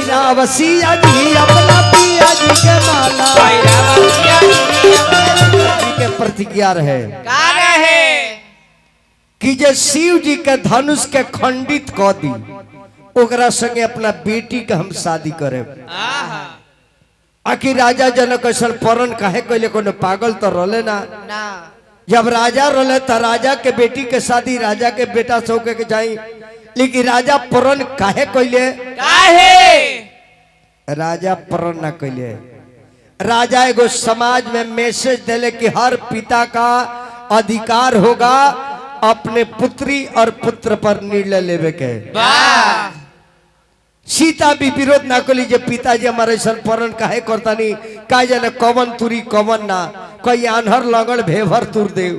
पहिराव सिया जी अपना पिया जी के माला जी के प्रतिज्ञा रहे कि जे शिव जी के धनुष के खंडित क दी ओकरा संगे अपना बेटी के हम शादी करे। आखिर राजा जनक ऐसा परण काहे कहले कोनो पागल तो रहले ना जब राजा रहले त राजा के बेटी के शादी राजा के बेटा से होके के जाई लेकिन राजा परण काहे कहले राजा परण ना कहले। राजा एगो समाज में मैसेज देले कि हर पिता का अधिकार होगा अपने पुत्री और पुत्र पर निर्णय लेवे के। सीता भी विरोध ना कली जे पिताजी हमारे सन परण काहे करता नहीं का जाने कवन तुरी कवन ना कोई आन्हर लगन भेभर तुर देव।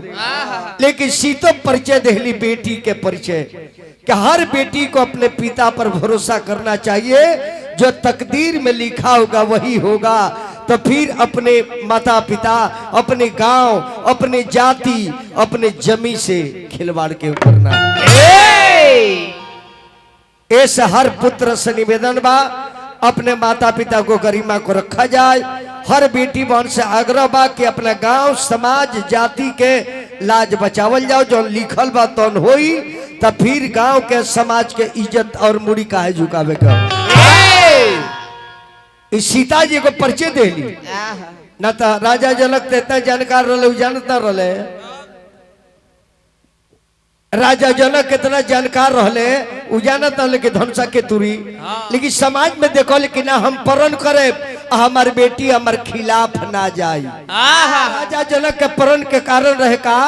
लेकिन सीतो परिचय देहली बेटी के परिचय कि हर बेटी को अपने पिता पर भरोसा करना चाहिए जो तकदीर में लिखा होगा वही होगा। तो फिर अपने माता पिता अपने गांव अपने जाति अपने जमी से खिलवाड़ के करना। ऐसे हर पुत्र से निवेदन बा अपने माता पिता को गरिमा को रखा जाए। हर बेटी बहन से आग्रह बा कि अपने गांव समाज जाति के लाज बचावल जाओ जो लिखल बा तौन होई तब फिर गांव के समाज के इज्जत और मुड़ी काहे झुकावे का। इस सीता जी को परिचय देली न तो राजा जनक इतना जानकार रहे जानता रहे। राजा जनक कितना जानकार रहले उ जानत रहे कि धनुषा के तुरी लेकिन समाज में देखो लेकिन ना हम परण करे हमार बेटी हमार खिलाफ ना जाई। राजा जनक के परण के कारण रहे का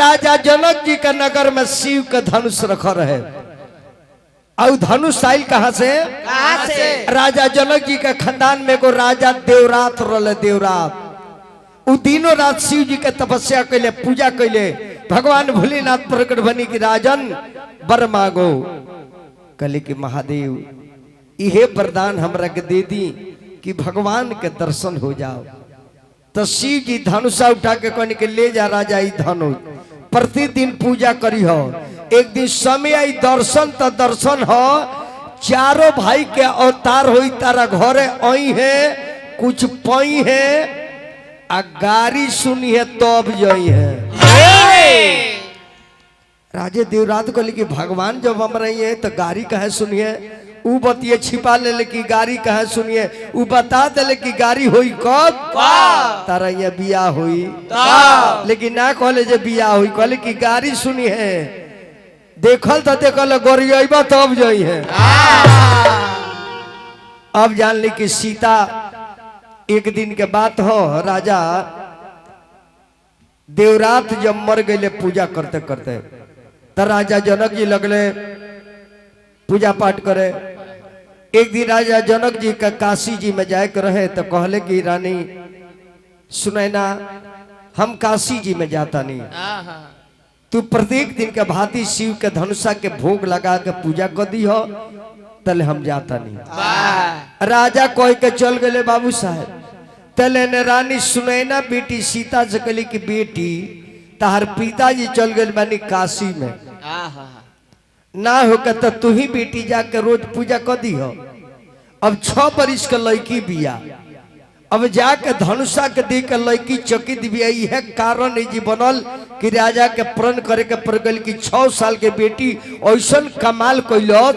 राजा जनक जी के नगर में शिव के धनुष रखा रहे और धनुष आइल कहाँ से राजा जनक जी के खानदान में को राजा देवरात रहे। देवरात उ दिनों रात शिव जी के तपस्या कैले पूजा कैले भगवान भोलेनाथ प्रकट बनी कि राजन वर मांगो कहले कि महादेव इहे वरदान हमरा के दे दी कि भगवान के दर्शन हो जाओ। तो शिव जी धनुषा उठा के कहने के ले जा राजा ई धनुष प्रतिदिन पूजा करी हो एक दिन समय आई दर्शन तो दर्शन हो चारों भाई के अवतार हो तारा घरे आई है कुछ पई है आ गारी सुनी है तब जई है। राजे देवरात को लिखी भगवान जब हम रही है तो गारी कहे सुनिए उ बतिये छिपा ले कि गारी कहे सुनिए उ बता दे कि गारी हुई कब तारा ये बिया हुई लेकिन ना कहले जे बिया हुई कहले कि गारी सुनी है देखल तो देखल गोरियबा तब जई है। अब जान ली कि सीता एक दिन के बात हो राजा देवरात जब मर गए पूजा करते करते तो राजा जनक जी लगले पूजा पाठ करे। एक दिन राजा जनक जी का काशी जी में जाए के रहे तो कहले कि रानी सुनैना हम काशी जी में जाता नहीं तू प्रत्येक दिन के भांति शिव के धनुषा के भोग लगा के पूजा कर दी हो तले हम जाता नहीं। राजा कोई के चल गए बाबू साहब तले ने रानी सुनैना बेटी सीता से कहली कि बेटी तार पिताजी चल गए बानी काशी में ना होकर तो तू ही बेटी जाके रोज पूजा कर दी हो। अब 6 बरिस के लड़की बिया अब जाके धनुषा के दे के लड़की चकित बिया है कारण जी बनल कि राजा के प्रण करे के पड़ गल कि 6 साल के बेटी ऐसा कमाल कैलत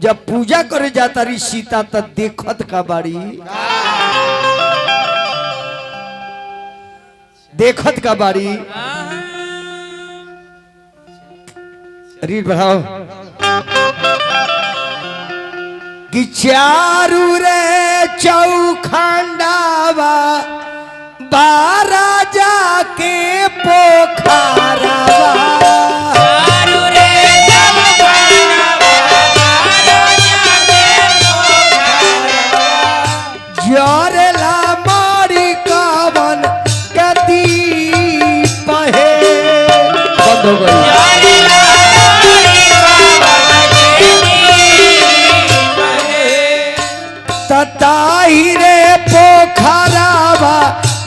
जब पूजा करे जाता रही सीता तो देखत का बाड़ी देखत का बाड़ी रीड बढ़ाओ कि चारू रे चौखंडावा बारा जाके पोखरावा जोरेला मारी कवन कदी पहे बंद हो गई ताही रे पोखरावा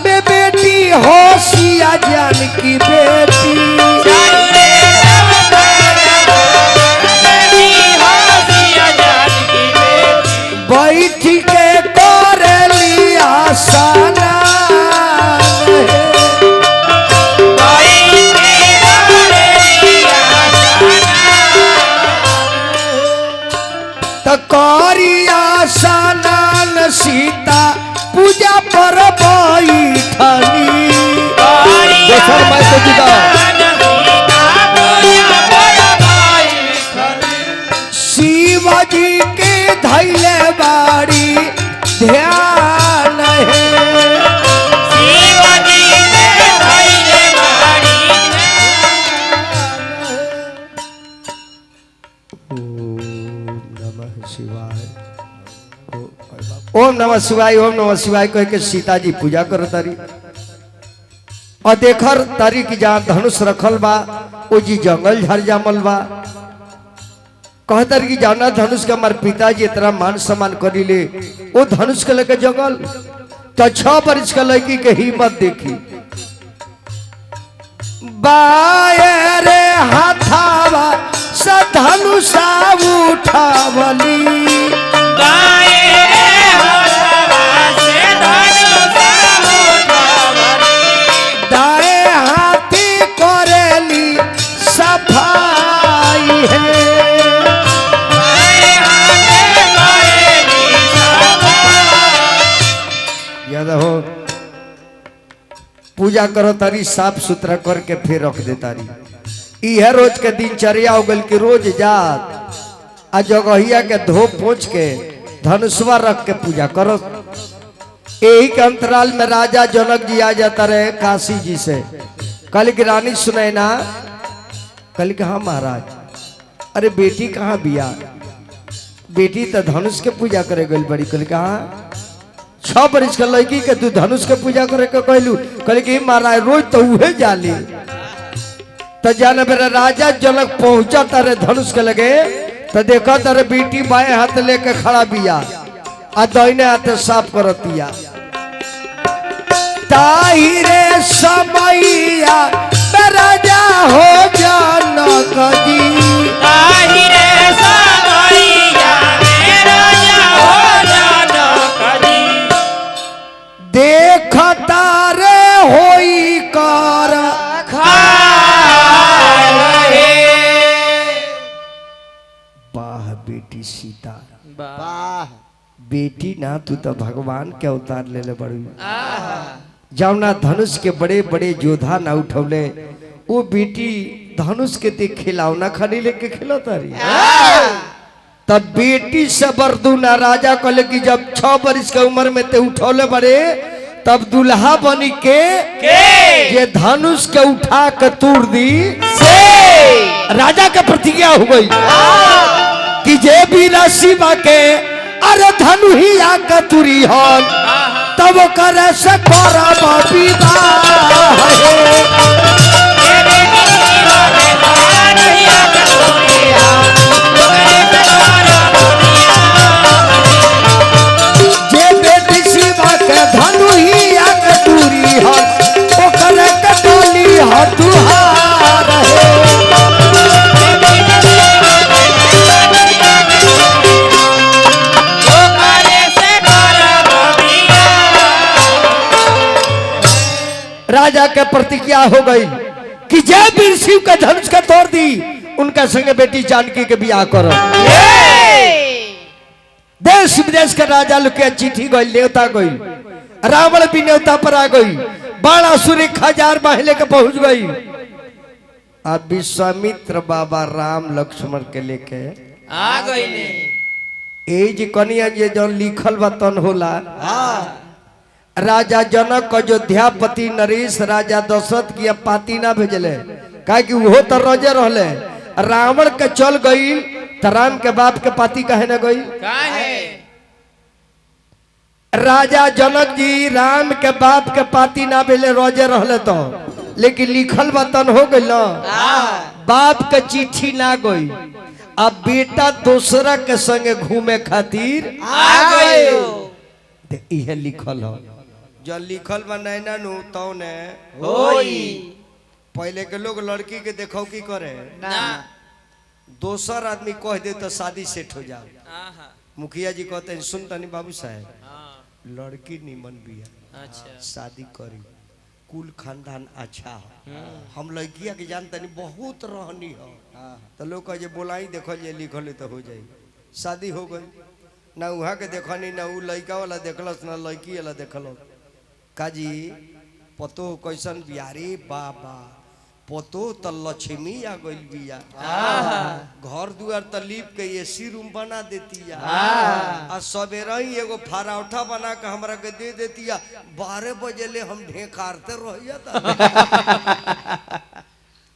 में बेटी होशिया जान की बेटी पर बैठली दोसर मैं तो जुदा शिवाजी के धैले बाड़ी ध्यान है शिवाजी के धैले बाड़ी ओम नमः शिवाय ओम नमः शिवाय कह के सीता जी पूजा कर तारी और देखर तारी की जहाँ धनुष रखल बा ओ जी जंगल झड़ जामल बा कहतर की जाना धनुष के हमारे पिताजी इतना मान सम्मान करी ले वो धनुष के लेके जंगल तो 6 वर्ष का लड़की के हिम्मत देखी बायरे हाथावा से धनुषा उठावली दाएं हाथी करेली सफाई है याद हो पूजा करो तारी साफ सुथरा करके फिर रख दे तारी यह रोज के दिनचर्या हो गल कि रोज जात आ जगहिया के धो पोछ के धनुषवा रख के पूजा करो यही के अंतराल में राजा जनक जी आ जाता रहे काशी जी से कल की रानी सुनाई ना कल के हाँ महाराज अरे बेटी कहाँ बिया बेटी तो धनुष के पूजा करे गई बड़ी कल कहा 6 वर्ष का लड़की के तू धनुष के पूजा करे के कहलू कल के महाराज रोज तो उहे जाली तो जाने मेरा राजा जनक पहुंचा तारे धनुष के लगे तो देखा तारे बेटी बाएं हाथ लेके खड़ा बिया आ दाहिने हाथ साफ करतिया ताहिरे समैया राजा हो जनक जी ताहिरे समैया राजा हो जनक जी देख तारे होई कर वाह बेटी सीता वाह बेटी ना तू तो भगवान के अवतार ले ले बड़ी जावना धनुष के बड़े बड़े योद्धा ना उठौले वो बेटी धनुष के ते खिलौना खड़ी लेके खिलो तारी तब बेटी से बरदूना राजा कहले कि जब 6 वर्ष के उम्र में ते उठौले बड़े तब दुल्हा बनी के ये धनुष के उठा के तोड़ दी से राजा के प्रतिज्ञा हो गई कि जे भी शिवा के अरे धनु ही आके तुरी हन तब करे से करब विवाह जे बेटी शिवा के धनु ही आके तुरी हन ओकरे के डोली हथुहार है राजा के प्रतिज्ञा हो गई कि जय वीर शिव का धनुष का तोड़ दी उनका संग बेटी जानकी के बियाह करो देश विदेश के राजा लोग के चिट्ठी गई न्योता गई रावण भी न्योता पर आ गई बाणासुर 1000 महले के पहुंच गई अब विश्वामित्र बाबा राम लक्ष्मण के लेके आ गई ए जी कनिया जे जो लिखल बा तन होला राजा जनक अयोध्यापति नरेश राजा दशरथ की पाती ना भेजले काहे कि वो तो रोजे रहले रावण के चल गई तो राम के बाप के पाती कहे न गई राजा जनक जी राम के बाप के पाती ना भेले रोजे रहले तो लेकिन लिखल बतन हो गई ना बाप के चिट्ठी ना गई अब बेटा दूसरा के संगे घूमे खातिर आ गई यह लिखल हो जो लिखल बा नैना नु तो ने होई पहले के लोग लड़की के देखो की करे ना दोसर आदमी कह दे तो शादी सेट हो जाओ मुखिया जी कहते हैं सुन तनी बाबू साहब लड़की निमन बिया अच्छा शादी करी कुल खानदान अच्छा हो हम लड़किया के जान तनी बहुत रहनी हो तो लोग कहे बोलाई देखो ये लिखल तो हो जाए शादी हो गई ना वहाँ के देखनी ना उ लड़का वाला देखलस ना लड़की वाला देखल काजी पतो कैसन बिहारी बाबा पतो त लक्ष्मी आ गइल बिया घर दुआर त लीप के एसी रूम बना देतिया आ सवेरे ही एगो फराउठा बना के हमरा के दे देतिया 12 बजे ले हम ढेकारते रहिया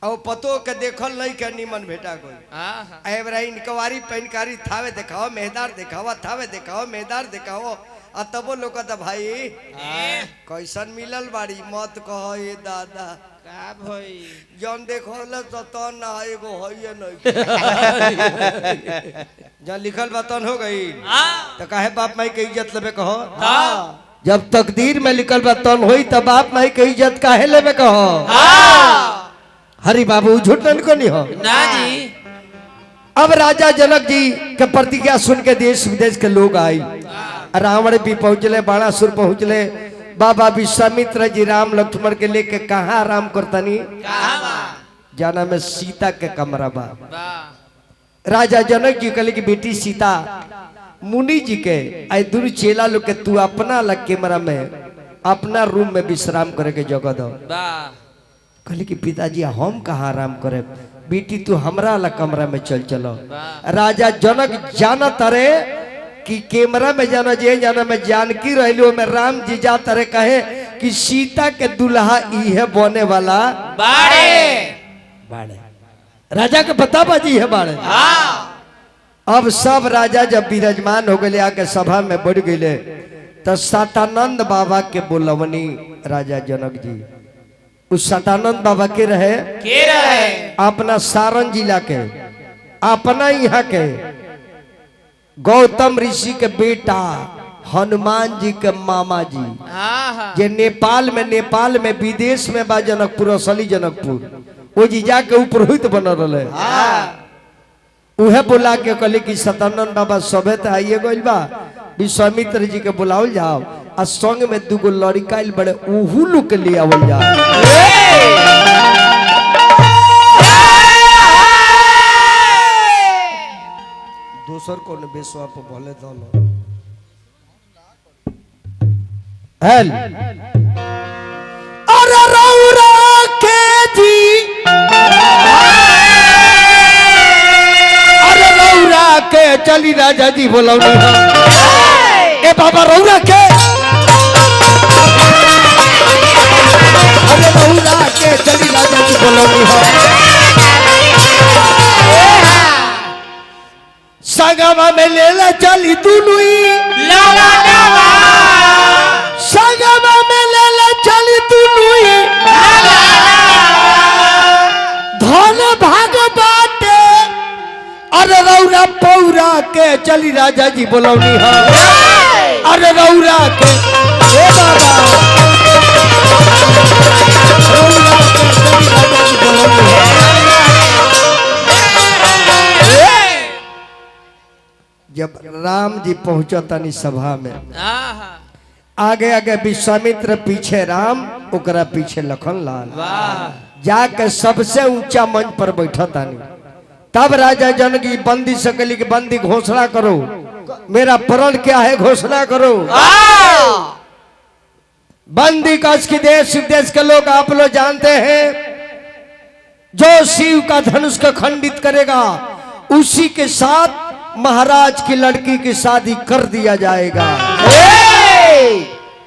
अब पतो के देखल नहीं के निमन भेटा गई एबरा इनकवारी पैनकारी थावे देखाओ मेहदार देखाओ थावे देखाओ मेहदार देखाओ आ तबो लोग कहता भाई कैसन मिलल बाड़ी मत कहो ये दादा का भाई जौन देखल तो ना एगो है नहीं जहाँ लिखल बा तन हो गई तो काहे बाप माई के इज्जत लेबे कहो जब तकदीर में लिखल बा तन होई तब बाप माई के इज्जत काहे लेबे कहो हरि बाबू झूठ नहीं हो ना जी। अब राजा जनक जी के प्रतिज्ञा सुन के देश विदेश के लोग आई रावण भी पहुंचले बाणासुर पहुंचले बाबा विश्वामित्र जी राम लक्ष्मण के लेके कहाँ आराम करतनी जाना में सीता के कमरा बा राजा जनक जी कहले कि बेटी सीता मुनि जी के आई दुनु चेला लोग के तू अपना लग कमरा में अपना रूम में विश्राम करे के जगह दो कहले कि पिताजी हम कहाँ आराम करे बेटी तू हमरा ला कमरा में चल चलो राजा जनक जाना तरे कि कैमरा में जाना जे जाना में जानकी रहलू में राम जी जा तरे कहे कि सीता के दुल्हा इहे बने वाला बाड़े राजा के पता बाजी है बाड़े अब सब राजा जब विराजमान हो गए आके सभा में बढ़ गए तो सतानंद बाबा के बोलवनी राजा जनक जी उस सतानंद बाबा के रहे अपना सारण जिला के अपना यहाँ के गौतम ऋषि के बेटा हनुमान जी के मामा जी जे नेपाल में विदेश में बा जनकपुर असली जनकपुर वो जी जाके पुरोहित बनल रहे उहे बुला के कहले कि सतानंद बाबा सबे तो आइए गइल बा विश्वामित्र जी के बुलावल जाओ आ संग में दूगो लड़का बड़े उहू लोग के ले आवल जाओ दोसर को बेसवा पे बोले दोनों हेल अरे रौरा के जी अरे रौरा के चली राजा जी बोलौनी ए बाबा रौरा के अरे रौरा के चली राजा जी बोलौनी संगमा में लेला चली दुनुई संगमा में लेला चली दुनुई धन भाग बाटे अरे रौरा पौरा के चली राजा जी बोलौनी है अरे रौरा के बाबा रौरा के चली राजा जी बोलौनी है जब राम जी पहुंचा तनी सभा में आगे आगे विश्वामित्र पीछे राम ओकरा पीछे लखन लाल जाके सबसे ऊंचा मंच पर बैठा तानी तब राजा जनक की बंदी सकली की बंदी घोषणा करो मेरा प्रण क्या है घोषणा करो बंदी कस की देश विदेश के लोग आप लोग जानते हैं जो शिव का धनुष को खंडित करेगा उसी के साथ महाराज की लड़की की शादी कर दिया जाएगा।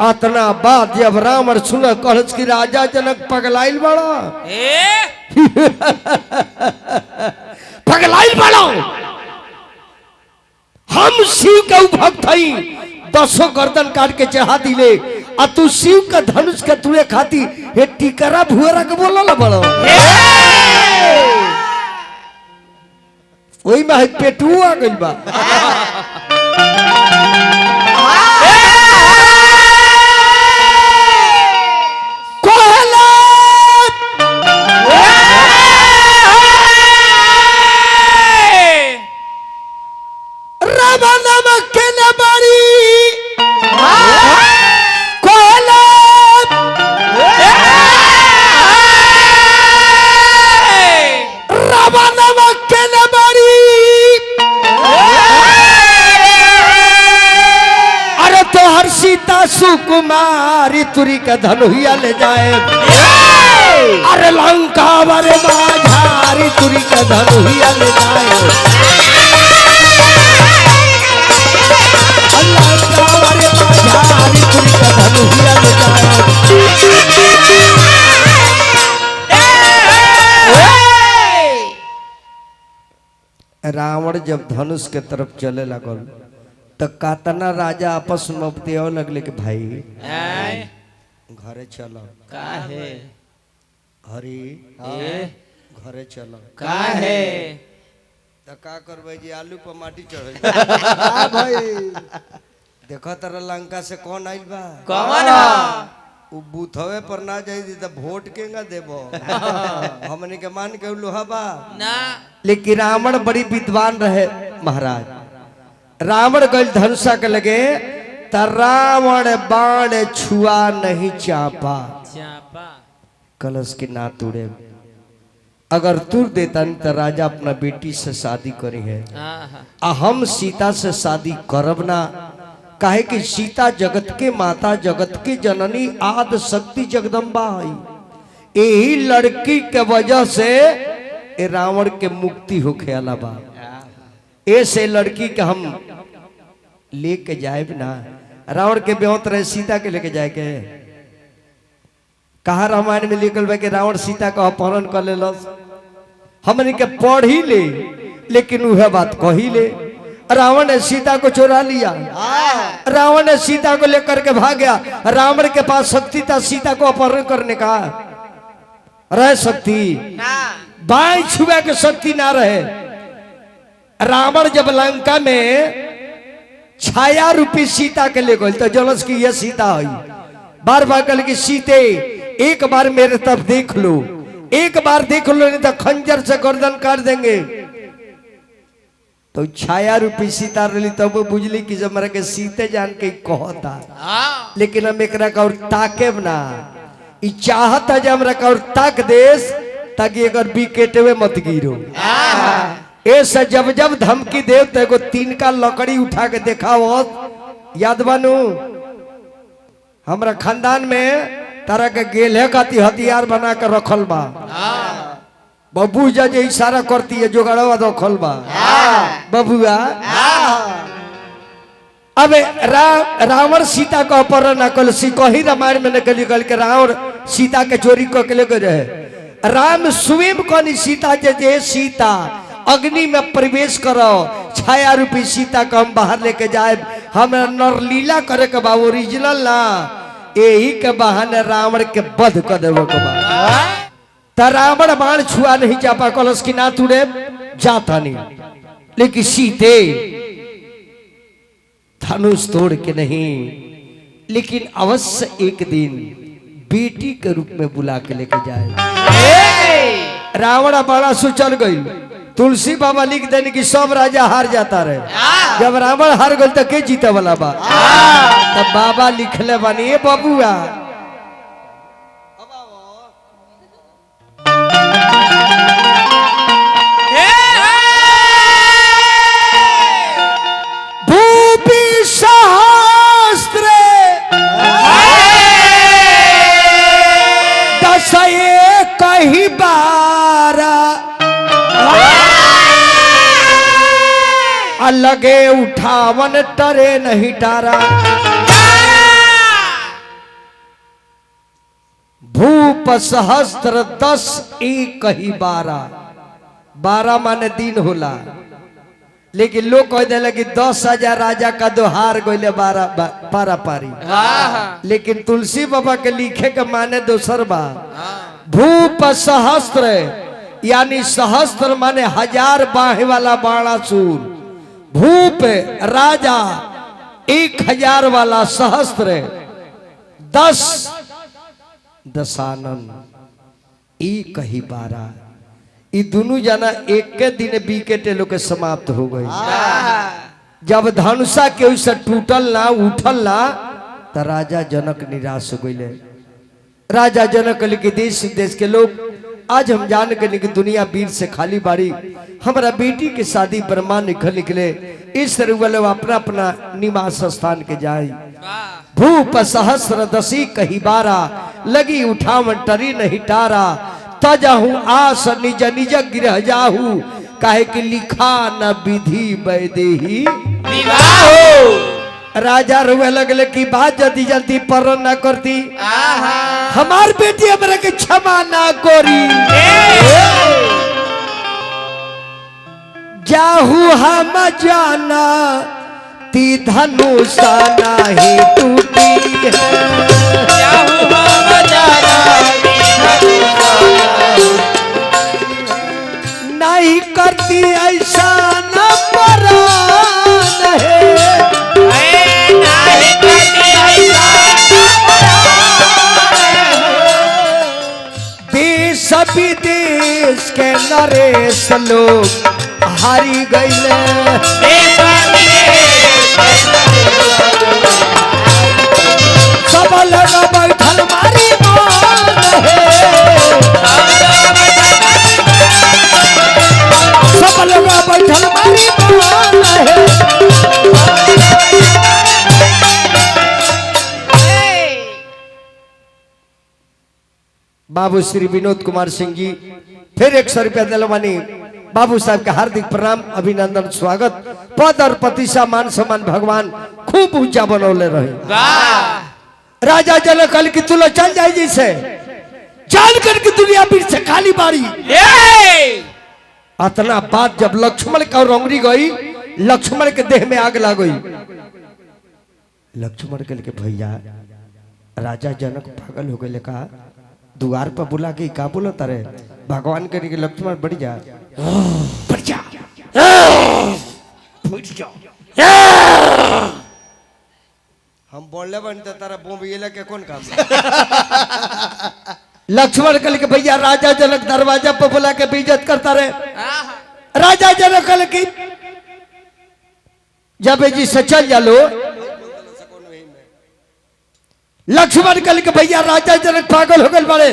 अतना बात जब रावण सुना कहलस की राजा जनक पगलाइल बड़ा पगलाइल बड़ा हम शिव के भक्त हई 10 गर्दन काट के चढ़ा दिले आ तू शिव का धनुष के तुए खाती हे टिकरा भुअरा के बोलल बड़ा वही में पेटू आ गइल बा सुकुमारी तुरी का धनुहिया ले जाए अरे लंका वाले माझारी तुरी का धनुहिया ले जाए लंका वाले माझारी तुरी का धनुहिया ले जाए रावण जब धनुष के तरफ चले लगल तो कातना राजा आपस में बतियाव लगले कि भाई घरे चलो काहे हरी ए घरे चलो काहे तो का करबे जी आलू पर माटी चढ़े भाई देखो तेरा लंका से कौन आइल बा कौन उ बूथवे पर ना जाई तो वोट केगा देबो हमने के मान के लोहा बा ना लेकिन रावण बड़ी विद्वान रहे महाराज रावण गल धनुषा के लगे त रावण बाण छुआ नहीं चापा चापा कलश की ना तुड़े अगर तुर देता तो राजा अपना बेटी से शादी करी है आ हम सीता से शादी करब ना काहे कि सीता जगत के माता जगत की जननी आद शक्ति जगदम्बा है यही लड़की के वजह से ए रावण के मुक्ति हो ख्याला बा ऐसे लड़की के हम लेके जाए ना रावण के ब्योत रहे सीता के लेके जाए के कहा रामायण में लिखल बा कि रावण सीता का अपहरण कर ले हमने के पढ़ ही ले लेकिन वह बात कही ले रावण ने सीता को चुरा लिया रावण ने सीता को लेकर के भाग गया रावण के पास शक्ति था सीता को अपहरण करने का रह शक्ति बाएं छुआ के शक्ति ना रहे रावण जब लंका में छाया रूपी सीता के ले गए तो जलस की यह सीता हुई बार बार कल की सीते एक बार मेरे तरफ देख लो एक बार देख लो नहीं तो खंजर से गर्दन काट देंगे तो छाया रूपी सीता रही तब वो बुझली कि जब मरा के सीते जान के कहता लेकिन हम एक और ताके ना चाहत है जब हमरा और ताक देश ताकि अगर विकेटवे मत गिरो ऐसा जब जब धमकी देव तो एगो 3 का लकड़ी उठा के देखा याद बनू हमरा खानदान में तरह के गेले का हथियार बना कर रखल बा बबू जे इशारा करती है जोगड़वा रखल बा बबुआ अब रावण सीता का अपहरण न कल कही रामायण में निकली कल के रावण सीता के चोरी को के लेकर रहे राम स्वयं कहनी सीता जे सीता अग्नि में प्रवेश करो छाया रूपी सीता को हम बाहर लेके जाए हम नरलीला करे के बा ओरिजिनल ना यही के बहाने रावण के वध कर देवे के बा त रावण बाण छुआ नहीं चापा कलश की ना तुड़े जाता नहीं लेकिन सीते धनुष तोड़ के नहीं लेकिन अवश्य एक दिन बेटी के रूप में बुला के लेके जाए रावण बड़ा सुचल गई तुलसी बाबा लिख देने की सब राजा हार जाता रहे जब रावण हार गई तो के जीते वाला बा तब बाबा लिखले बानी ए बबुआ भूपि सहस्त्र दसये कही बारा अलगे उठावन टरे नहीं टारा भूप सहस्त्र 10 एक ही 12 माने दिन होला लेकिन लोग कह दिले कि 10,000 राजा का दोहार गोले 12 पारा पारी लेकिन तुलसी बाबा के लिखे के माने दोसर बा भूप सहस्त्र यानी सहस्त्र माने 1000 बाह वाला बाणासुर भूप राजा 1000 वाला सहस्त्र 10 दशानन एक ही 12 ये दोनों जना एक के दिन विकेट लोग के समाप्त हो गए जब धनुषा के से टूटल ना उठल ना तो राजा जनक निराश हो गए राजा जनक के देश देश के लोग आज हम जान के कि दुनिया वीर से खाली बाड़ी हमारा बेटी के शादी ब्रह्मा निकले इस तरह अपना अपना निवास स्थान के जाए भूप सहस्र दसी कही बारा, लगी उठावन टरी नहीं टारा। तजहू आस निज निज गिरह जाहू, काहे कि लिखा न विधि वैदेही राजा रुए लगले की बात जल्दी जल्दी पर न करती, हमार बेटी हमरा के क्षमा ना करी। जाहू हम जाना ती धनुषा नहीं टूटी है, नहीं करती ऐसा न परान है, देश विदेश के नरेश लोग हारी गईले, सब लोग बैठल मारी मान है, सब लोग बैठल मारी मान है। बाबू श्री विनोद कुमार सिंह जी फिर 100 रुपया दिलवानी। बाबू साहब के हार्दिक प्रणाम, अभिनंदन, स्वागत, पद और प्रतिष्ठा, मान सम्मान भगवान खूब ऊंचा बनौले रहे। राजा जनक कल की तुला चल जाए जैसे जान करके दुनिया बीच से काली बारी। अतना बात जब लक्ष्मण का रोंगरी गई, लक्ष्मण के देह में आग लग गई। लक्ष्मण के भैया राजा जनक पागल हो गए, कहा द्वार पर बुला के का बोलो तारे, भगवान के लक्ष्मण बढ़ जा बढ़ जा हम बोलले बनते तारा बम ये के कौन काम। लक्ष्मण कल के भैया राजा जनक दरवाजा पर बुला के बेइज्जत करता रहे। राजा जनक कल की जब जी से चल जालो, लक्ष्मण कल के भैया राजा जनक पागल हो गए बड़े।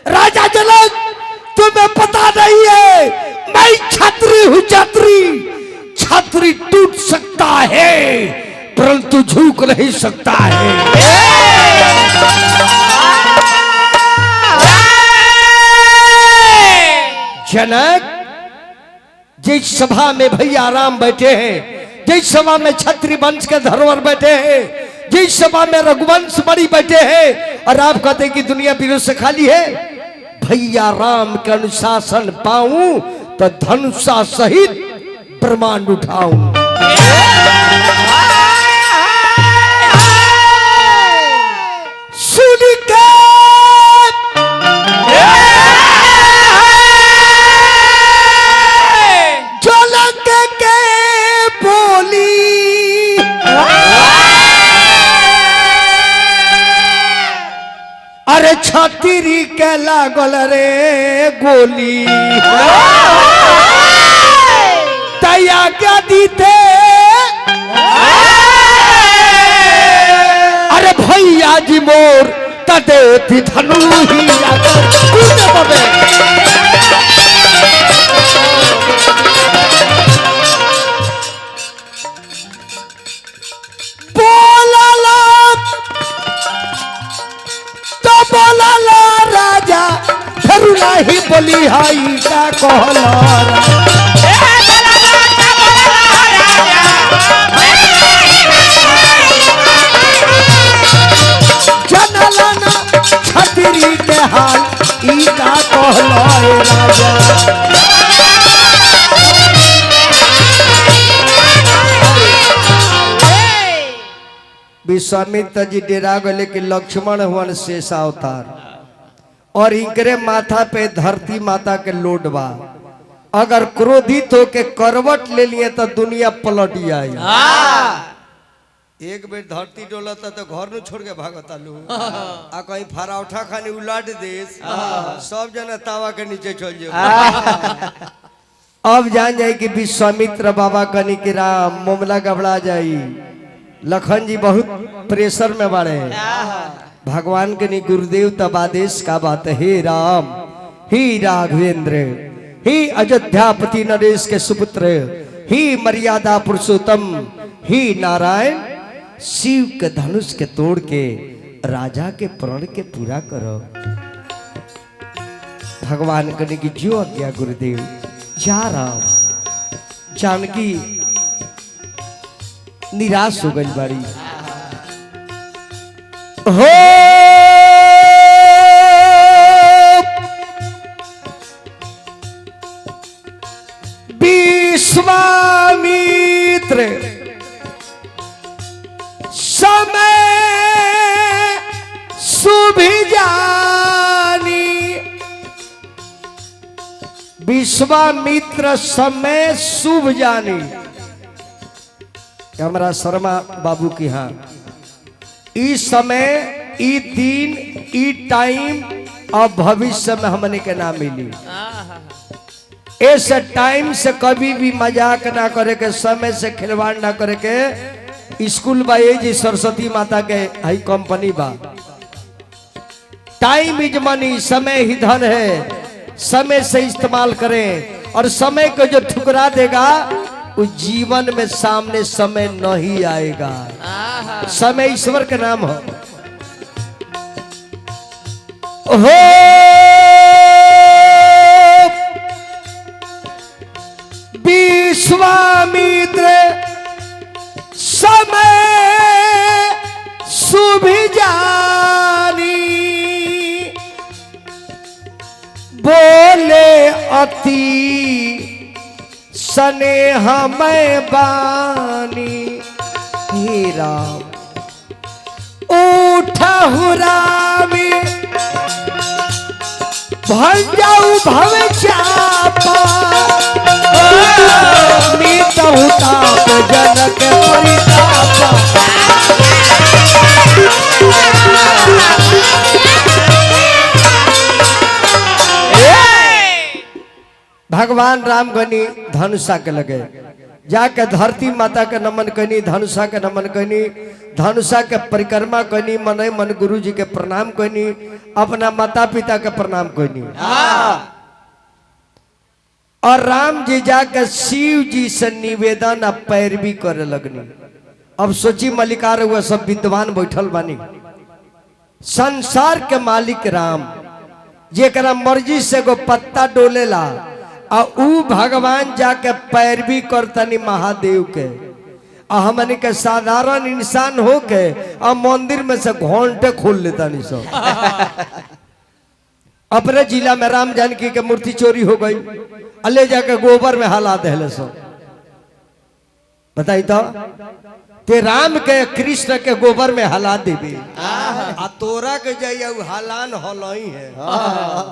राजा जनक तुम्हें पता नहीं है, मैं छतरी हूं, छतरी, छतरी टूट सकता है परंतु झुक नहीं सकता है। जनक जिस सभा में भैया राम बैठे हैं, जिस सभा में छत्री वंश के धरोहर बैठे हैं, जिस सभा में रघुवंश बड़ी बैठे हैं, और आप कहते हैं कि दुनिया विरोध से खाली है। भैया राम के अनुशासन पाऊं तो धनुषा सहित ब्रह्मांड उठाऊं। सुन के जोलक के बोली, अरे छतरी के लागल रे गोली, तैया क्या दीते, अरे भैया जी मोर तदे थी धनु ही बोला राजा फिर नहीं बोली हाई का कहला। जनलाना छतरी के हाल ई का कहला राजा। विश्वामित्र जी डेरा गले कि लक्ष्मण हुआ शेष अवतार, और इनकरे माथा पे धरती माता के लोड बा। अगर क्रोधित हो के करवट ले लिए तो दुनिया पलट जाए। एक बेर धरती डोलता तो घर न छोड़ के भागता लो, आ कहीं फराउठा खानी उलाट देश, सब जना तावा के नीचे चल जाए। अब जान जाए कि विश्वामित्र बाबा कनी कि राम मामला गबड़ा जाई। लखन जी बहुत प्रेशर में बाड़े, भगवान के नी गुरुदेव तब आदेश का बात, हे राम, हे राघवेंद्र, हे अयोध्यापति नरेश के सुपुत्र, हे मर्यादा पुरुषोत्तम, हे नारायण, शिव के धनुष के तोड़ के राजा के प्रण के पूरा करो। भगवान कहने की जो आज्ञा गुरुदेव। जा राम। जानकी निराश हो गई बाड़ी। हो विश्वामित्र समय शुभ जानी। विश्वामित्र समय शुभ जानी। हमारा शर्मा बाबू की हाँ इस समय ई दिन ई टाइम और भविष्य में हमने के नाम मिली। इस टाइम से कभी भी मजाक ना करे के, समय से खिलवाड़ ना करे के। स्कूल बा ये जी सरस्वती माता के हाई कंपनी बा। टाइम इज मनी, समय ही धन है। समय से इस्तेमाल करें और समय को जो ठुकरा देगा उस जीवन में सामने समय नहीं आएगा। समय ईश्वर का नाम हो। विश्वामित्र समय शुभ जानी। बोले अति स्नेह मैं बानी। हे राम उठहु रामी भंजाऊ भव चापा। मीतहु ताप जनक परितापा। भगवान राम गनी धनुषा के लगे जाके धरती माता के नमन कनी, धनुषा के नमन कनी, धनुषा के परिक्रमा कनी, मन मन गुरु जी के प्रणाम कनी, अपना माता पिता के प्रणाम कनी। और राम जी जाके शिव जी से निवेदन अब पैरवी करे लगनी। अब सोची मलिकार हुआ सब विद्वान बैठल बानी। संसार के मालिक राम जेकरा मर्जी से गो पत्ता डोलेला आ ऊ भगवान जाके पैरवी करतनी महादेव के। आ हमने के साधारण इंसान हो के आ मंदिर में से घंटे खोल लेता नहीं सब। अपने जिला में राम जानकी के मूर्ति चोरी हो गई, ले जाके गोबर में हला दे सब। बताई ते राम के कृष्ण के गोबर में हला देवी आ तोरा के जाइए हलान हलई है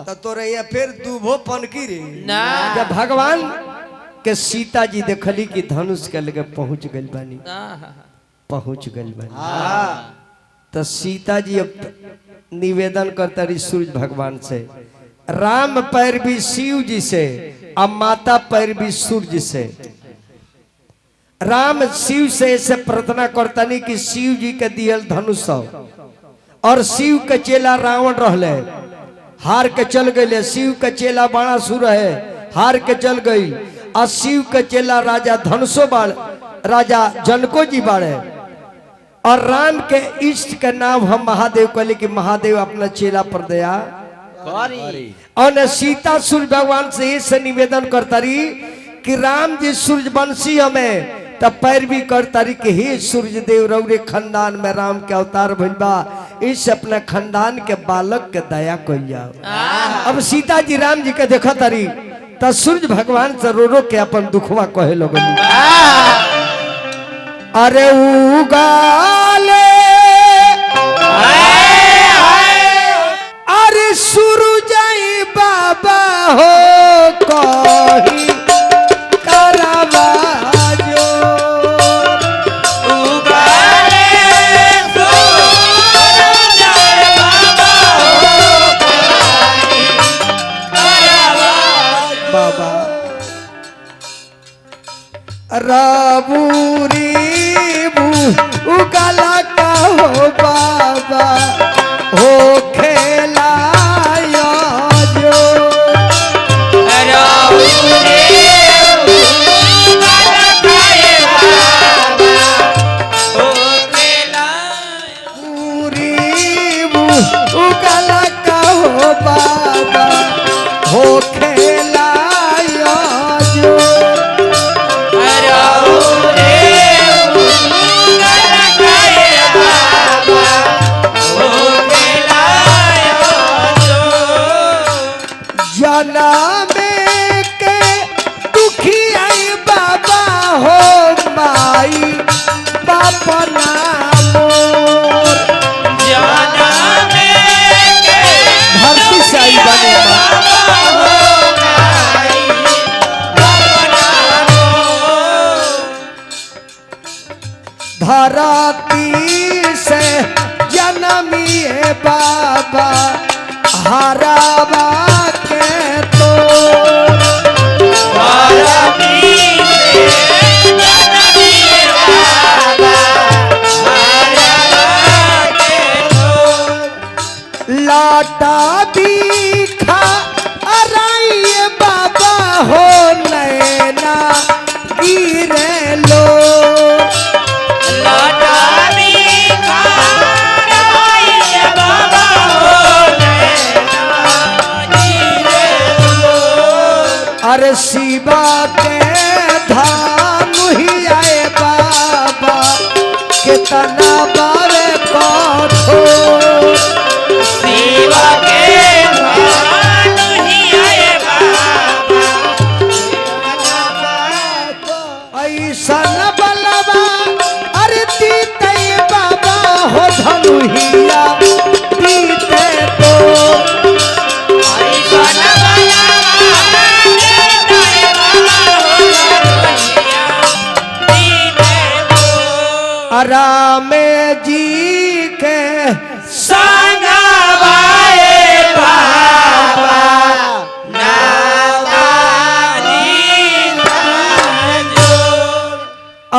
तो तोरे यहाँ फिर दूभो पनकी रे। जब भगवान के सीता जी देखली कि धनुष के लगे पहुंच गई बानी, पहुंच गई बानी तो सीता जी अब निवेदन करता रही सूर्य भगवान से। राम पैरवी शिव जी से और माता पैरवी सूर्य से। राम शिव से ऐसे प्रार्थना करता नहीं कि शिव जी के दियल धनुष और शिव के चेला रावण रहले हार के चल गए। शिव के चेला बाणासुर है हार के चल गई। और शिव के चेला राजा धनुषो बाड़ राजा जनको जी बाड़े। और राम के इष्ट के नाम हम महादेव कहले कि महादेव अपना चेला पर दया करी। और सीता सूर्य भगवान से ऐसे निवेदन करता रही कि राम जी सूर्यवंशी हमें तब पैरवी करता रही कि हे सूर्य देव रौरे खानदान में राम के अवतार भइल बा, इस अपना खानदान के बालक के दया कइया। अब सीता जी राम जी के देखा तारी तो सूर्य भगवान से रो रो के अपन दुखवा कहे लगन। अरे उगाले अरे सूरज बाबा हो कही राबूरी उगला का हो बाबा हो खेला जो राबूरी उगला का हो बाबा हो खेला जनमे के दुखी आई बाबा हो माई बाप नामोर धरती से आई बने धरती से जन्मिए बाबा हरावा के तो लाटा भी खा अराइए बाबा हो नैना गिरे लो अरे शिवा के धाम ही आए बाबा कितना बारे कठोर शिवा के धाम ही आए ऐसन बलवा अरे दीते बाबा हो धनुहिया दीते तो राम जी के संगवाए बाबा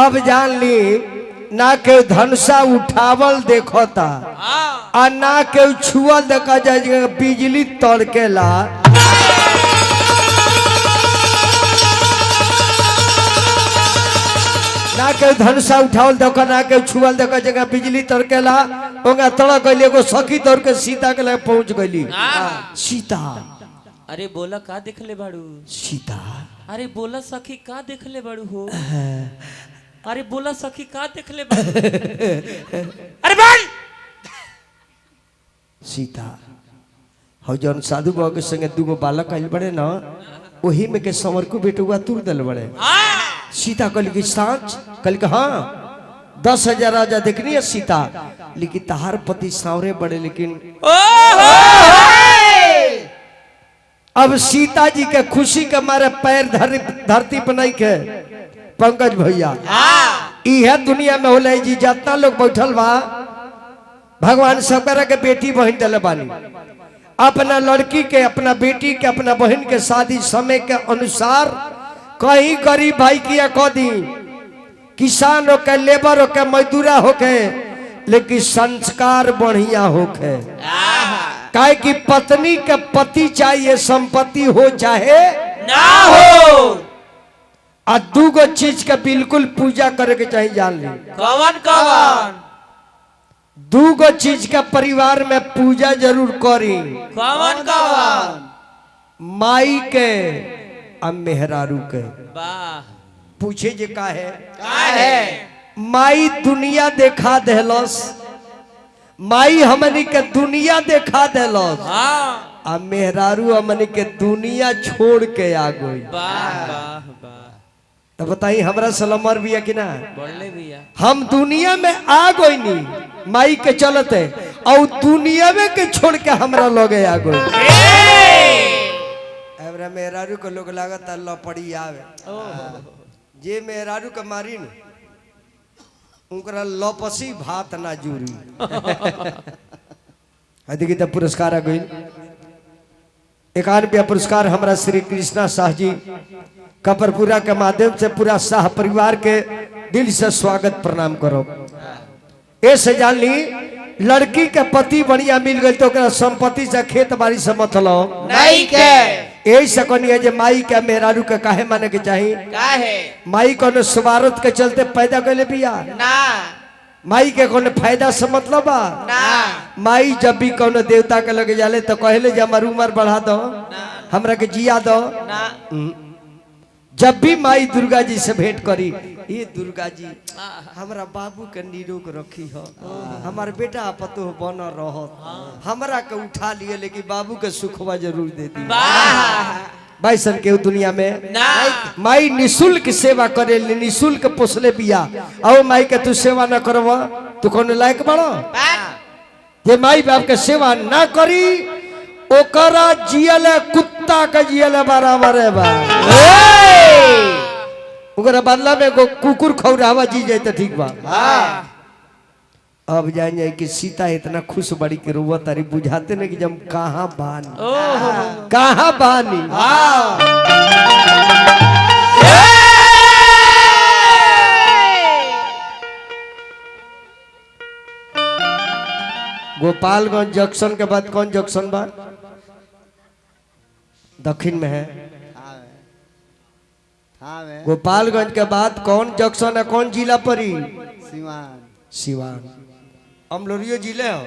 अब जान ली ना के धनुषा उठावल देखता आ ना के छुअल देखा जाए बिजली तड़केला ना के धनुषा उठावल देखो ना के छुअल देखो जगह बिजली तड़केला ओंगा तड़क गइल एगो सखी दौड़ के सीता के लगे पहुंच गइली सीता अरे बोला का देखले बाड़ू सीता अरे बोला सखी का देखले बाड़ू हो अरे बोला सखी का देखले बाड़ू अरे बोल सीता हो जौन साधु बाबा के संगे दूगो बालक आइल बड़े ना वही में के संवर को बेटुआ तुर दल बड़े सीता कल की सांच कल का हाँ 10,000 राजा देखनी है सीता लेकिन तहार पति सांवरे बड़े लेकिन अब सीता जी के खुशी के मारे पैर धरती पर नहीं के पंकज भैया यह दुनिया में होले जी जितना लोग बैठल बा भगवान सबरा के बेटी बहन दिले बानी अपना लड़की के अपना बेटी के अपना बहन के शादी समय के अनुसार कहीं गरीब भाई किया कह दी किसान हो के लेबर हो के मजदूरा हो के लेकिन संस्कार बढ़िया हो के काहे कि पत्नी के पति चाहिए संपत्ति हो चाहे ना हो आ दूगो चीज के बिल्कुल पूजा करे के चाहिए जान ली कवन कवन दूगो चीज का परिवार में पूजा जरूर करी कवन कवन माई के आ मेहरारू के वाह पूछे जे का है है माई दुनिया देखा देलस माई हमनी के दुनिया देखा देलस हाँ आ मेहरारू हमनी के दुनिया छोड़ के आ गई वाह वाह वाह तो बताई हमरा सलमर भी है कि ना बोलले भैया हम दुनिया में आ गई नहीं माई के चलते और दुनिया में के छोड़ के हमरा लोगे आ गई हमरा मेहरारू को लोग लागत अल्लाह पड़ी आवे जे मेहरारू के मारी न उनकरा लपसी भात ना जूरी देखिए तब पुरस्कार आ गई 91 पुरस्कार हमारा श्री कृष्णा शाह जी कपरपुरा के माध्यम से पूरा शाह परिवार के दिल से स्वागत प्रणाम करो ऐसे जान ली लड़की के पति बढ़िया मिल गई तो संपत्ति से खेत बाड़ी से मतलब नहीं के यही से कहनी है जे माई के मेहरारू के काहे माने के चाहिए काहे माई कोनो सुबारत के चलते पैदा कैले बिया ना माई के कोनो फायदा से मतलब बा ना माई जब भी कोनो देवता के लगे जाले तो कहले जे हमार उम्र बढ़ा दो हमरा के जिया दो ना जब भी माई दुर्गा जी से भेंट करी, ये दुर्गा जी हमारा बाबू के निरोग रखी हो, हमार बेटा पतो बन रहो, हमरा के उठा लिए लेकिन बाबू के सुखवा जरूर दे दी। भाई सन के दुनिया में माई निशुल्क सेवा करे, निशुल्क पोसले बिया। आओ माई के तू सेवा न करवा तू कौन लायक बड़ो? ये माई बाप के सेवा ना करी ओकरा जियल कुत्ता के जियल बराबर है बा। ओकरा बदला में को कुकुर खौरावा जी जाए तो ठीक बा। अब जान जाए कि सीता इतना खुश बड़ी के रुआ तारी बुझाते न कि जब कहाँ बानी कहाँ बानी। गोपालगंज जंक्शन के बाद कौन जंक्शन बा? दक्षिण में है। गोपालगंज के बाद कौन जंक्शन है? कौन जिला परी? सिवान। सिवान अमलोरियो जिले हो।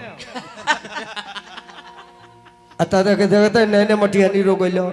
अता के देखते नए नए मटियानी रो गइलो।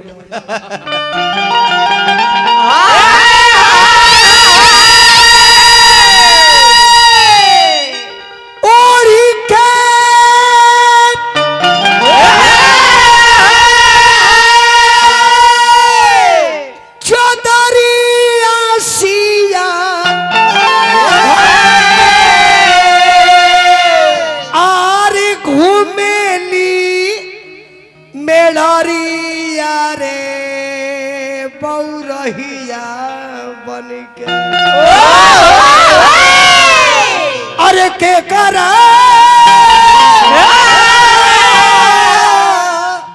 अरे के करा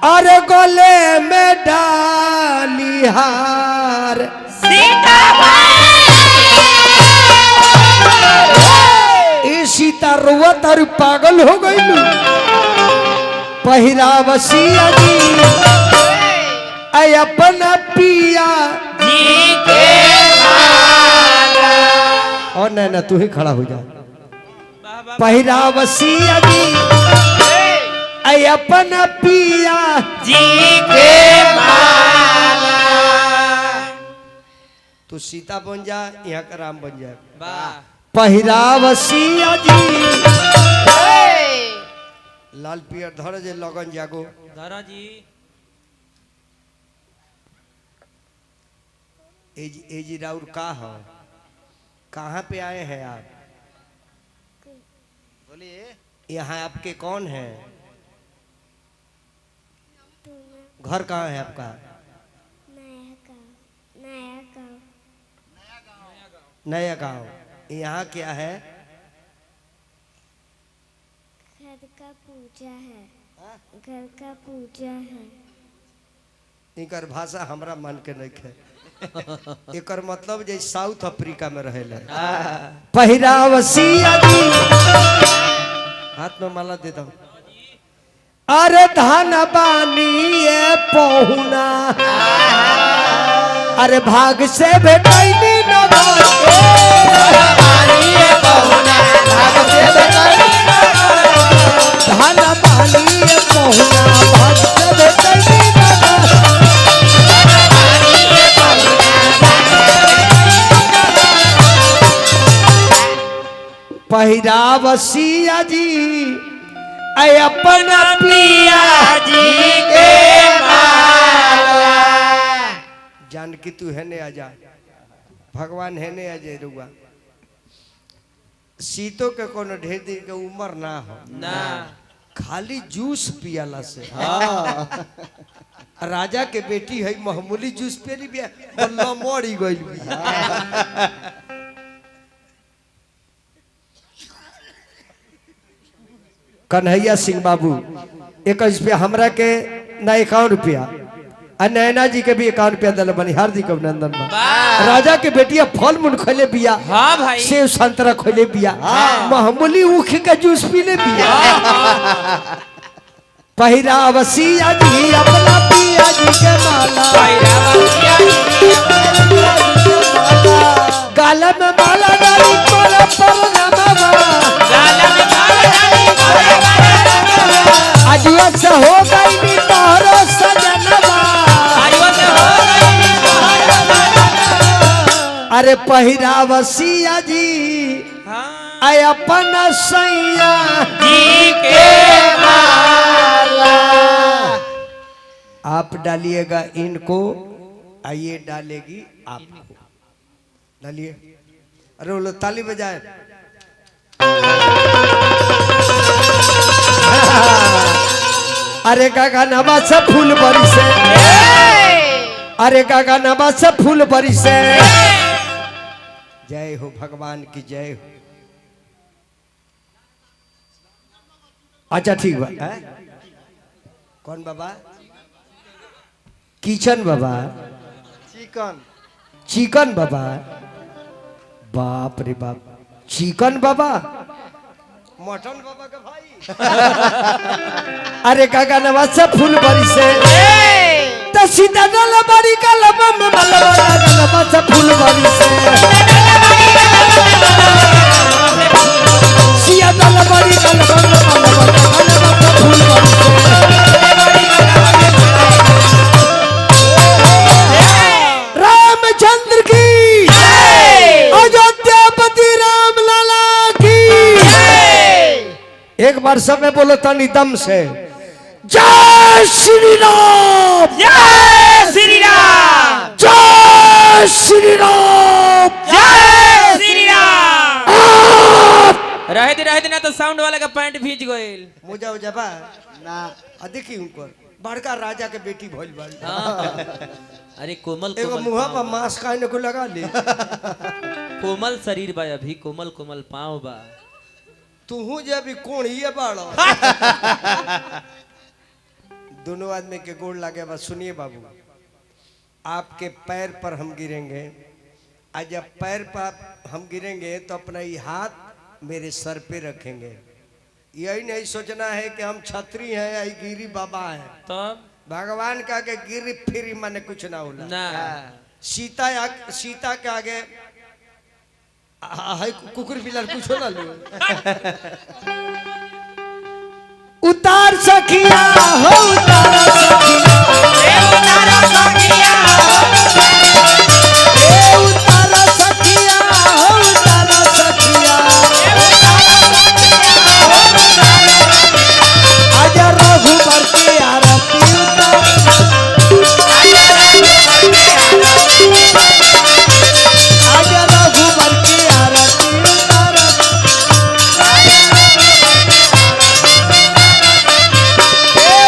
अरे गोले में डाली हार सीता रुआ तारू पागल हो गई। पहिरावसिया जी अपना पिया जी के और ना तू ही खड़ा हो जा। पहिरावसिया जी अपना पिया जी के माला। तू सीता बन जा, यहाँ का राम बन जाए। पहिरावसिया जी लाल पियर धर जे लगन जागो धरा जी। एजी राउर का हो? कहाँ पे आए हैं आप? बोलिए। यहाँ आपके कौन है? घर कहाँ है आपका? नया गांव। यहाँ क्या है? घर का पूजा है। घर का पूजा है। इनकर भाषा हमरा मन के नहीं है। एकर मतलब जैसे साउथ अफ्रीका में रहेला। पहिरावसिया जी हाथ में माला देता हूँ। अरे धन बानी ये पहुना अरे भाग से भेटैली नगर धन बानी ये पहुना भाग से भेटैली पहिरावसिया जी अपना पिया जी के माला। जानकी तू है ने आजा, भगवान है ने आजे रुआ। सीतो के कोनो ढेर दिन के उम्र ना हो ना, खाली जूस पियाला से। राजा के बेटी है मामूली जूस पियली बिया बल्ला मरी गइल बिया। कन्हैया सिंह बाबू 21 रुपया हमरा के ना 51 रुपया और नैना जी के भी 51 रुपया दिल बनी। हार्दिक अभिनंदन बा। राजा के बेटिया फल मूल खोले बिया। हाँ भाई। सेव संतरा खोले बिया। मामूली ऊख का जूस पी ले बिया। पहिरावसिया जी अपना पिया जी के माला गाला में माला डाली तोरा पर नमवा आजुआ से हो गई नी तोहरो सजनवा अरे पहिरावसिया जी हाँ आय अपन सैया जी के माला। आप डालिएगा इनको, आइए डालेगी आपको। डालिए, अरे वो लोग ताली बजाए। अरे काका नवा से फूल बरी से, अरे काका नवा से फूल बरी से। जय हो भगवान की जय हो। अच्छा ठीक बा। कौन बाबा? किचन बाबा, चिकन चिकन बाबा। बाप रे बाप, चिकन बाबा, मटन बाबा का भाई। अरे काका नवाज से फूल बरी से तो सीधा गला बड़ी गला बम मलवा नवाज से फूल बरी से सिया गला बड़ी गला बम मलवा फूल बरी से। रामचंद्र की अयोध्यापति राम लाला की। एक बार सब में बोलो तनी दम से, जय श्री राम, जय श्री राम, जय श्री राम, जय श्री राम। रहे दे ना तो साउंड वाला का पैंट भीज गइल। मुझा हो जाबा ना। देखी उनको बड़का राजा के बेटी भइल बाड़ी। अरे कोमल एगो कोमल मुंह पाँव पर मास्क काहे को लगा ले। कोमल शरीर बा, अभी कोमल कोमल पाँव बा। तू जब कोण ही बाड़ो। दोनों आदमी के गोड़ लागे बस। सुनिए बाबू, आपके पैर पर हम गिरेंगे। आज जब पैर पर हम गिरेंगे तो अपना ये हाथ मेरे सर पे रखेंगे। यही नहीं सोचना है कि हम छतरी हैं या गिरी बाबा हैं। तब भगवान का के गिरी फिरी माने कुछ ना होला ना। सीता के आगे हाय कुकुर बिलार कुछ ना लो। उतार सखिया हो उतार सखिया, उतारा सखिया, उतार सखिया हो उतार सखिया। आजा रघुबर की आरती उतार, आजा रघुबर की आरती उतार।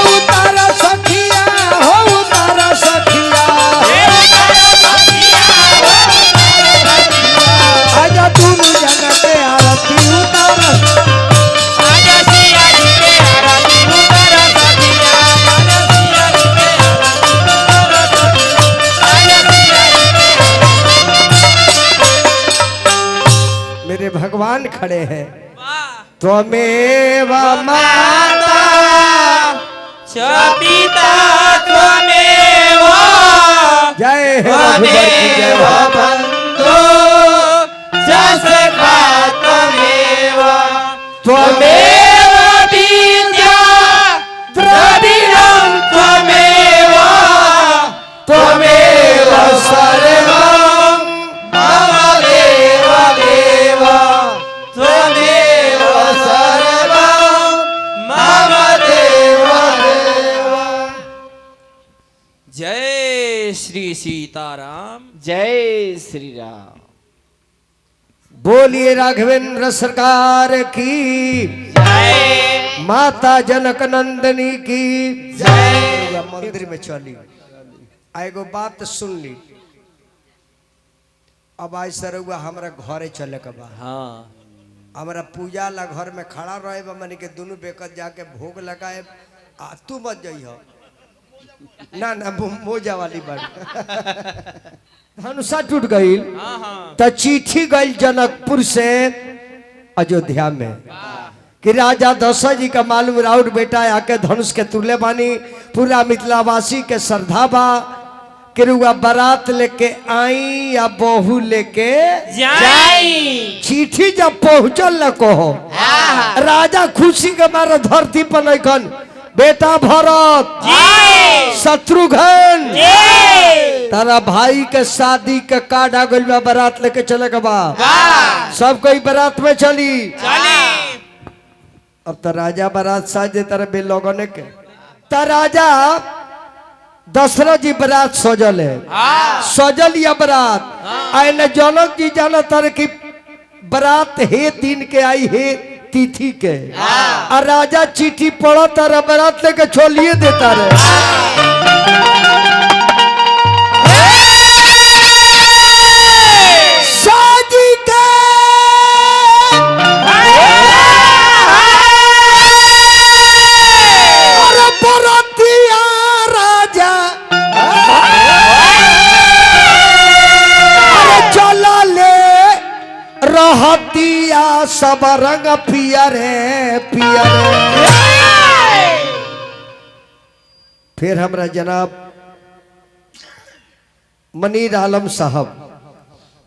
उतार सखिया हो उतार सखिया, आजा तुम जन के आरती उतार। आजा सिया जी के आरती उतारा सखिया, आजा सिया जी के आरती उतारा सखिया, आजा सिया जी के। मेरे भगवान खड़े हैं। वाह, त्वमेव माता च पिता त्वमेव, जय हे रघुबर की जय हो। बंधु च सखा त्वमेव, त्वमेव विद्या द्रविणं त्वमेव, त्वमेव सर्वं मम देव देव, त्वमेव सर्वं मम देव देव। जय श्री सीताराम। जय श्री राम। बोलिए राघवेंद्र सरकार की जय माता जनक नंदनी की जय। मंदिर में चली एगो बात सुन ली। अब आज सरुआ हमरा घरे चले के बा। हाँ, हमारा पूजा ला घर में खड़ा रहे मने के दोनों बेकत जाके भोग लगाए। तू मत जइह ना ना मोजा वाली बात। धनुषा टूट गई हाँ, हाँ। तो चिट्ठी गई जनकपुर से अयोध्या में कि राजा दशरथ जी का मालूम राउर बेटा आके धनुष के तुले बानी। पूरा मिथिलावासी के श्रद्धा बा कि रुआ बारात लेके आई या बहू लेके जाई। चिट्ठी जब पहुंचल न कहो राजा खुशी के मारे धरती पर नइखन। बेटा भरत, शत्रुघ्न, तारा भाई के शादी के कार्ड आ गइल बा, बारात लेके चले के बा। सब कोई बारात में चली। अब तो राजा बारात साजे तरह बे लोगने के ता राजा दशरथ जी बारात सजल है। सजल या बारात आए जनक जी जाना तर की बारात हे दिन के आई हे तिथि के। और राजा चिट्ठी पढ़ा तारा बारात लेके छोलिए देता रहे। रहतिया सब रंग पियर है पियर है। फिर हमरा जनाब मनीर आलम साहब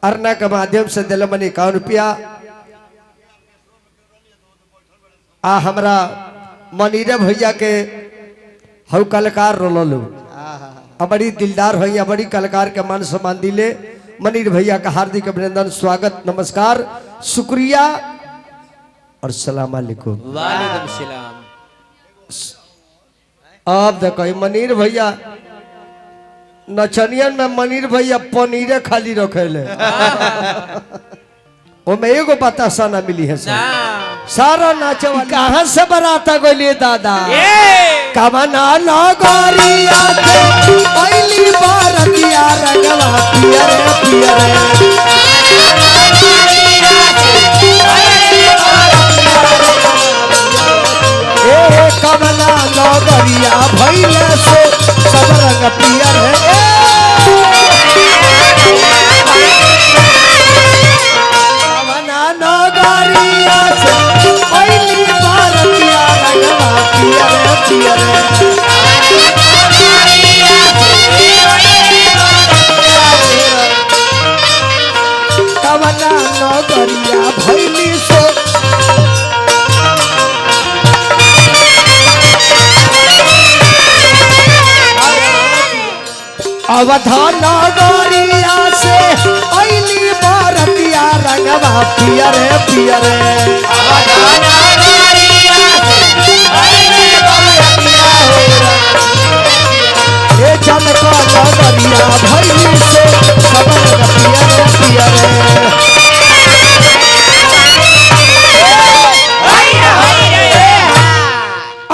अरना के माध्यम से दिल मनी 51 रुपया आ हमरा मनीरे भैया के हउ कलाकार रोलू बड़ी दिलदार भैया बड़ी कलाकार के मान सम्मान दिले। मनीर भैया का हार्दिक अभिनंदन स्वागत नमस्कार शुक्रिया और सलाम अलैकुम। वालेकुम सलाम। अब देखो मनीर भैया नचनियन में मनीर भैया पनीरे खाली रखेले ओमे एगो बतासा ना मिली है सारा नाचे कहाँ से बराता गोलिए दादा कमना नगरिया के पहली बारतिया रंगवा पियर पियर ए कमना नगरिया भइले से सब रंग पियर है। कमना नगरिया से पहली बारतिया रंगवा पियर पियर कमना नगरिया भइली से अवधान नगरिया से अइली बारतिया रंगवा पियर पियर अवधान नगरिया से अइली बारतिया ए जनक नगरिया भइली से सब रंग पियर पियर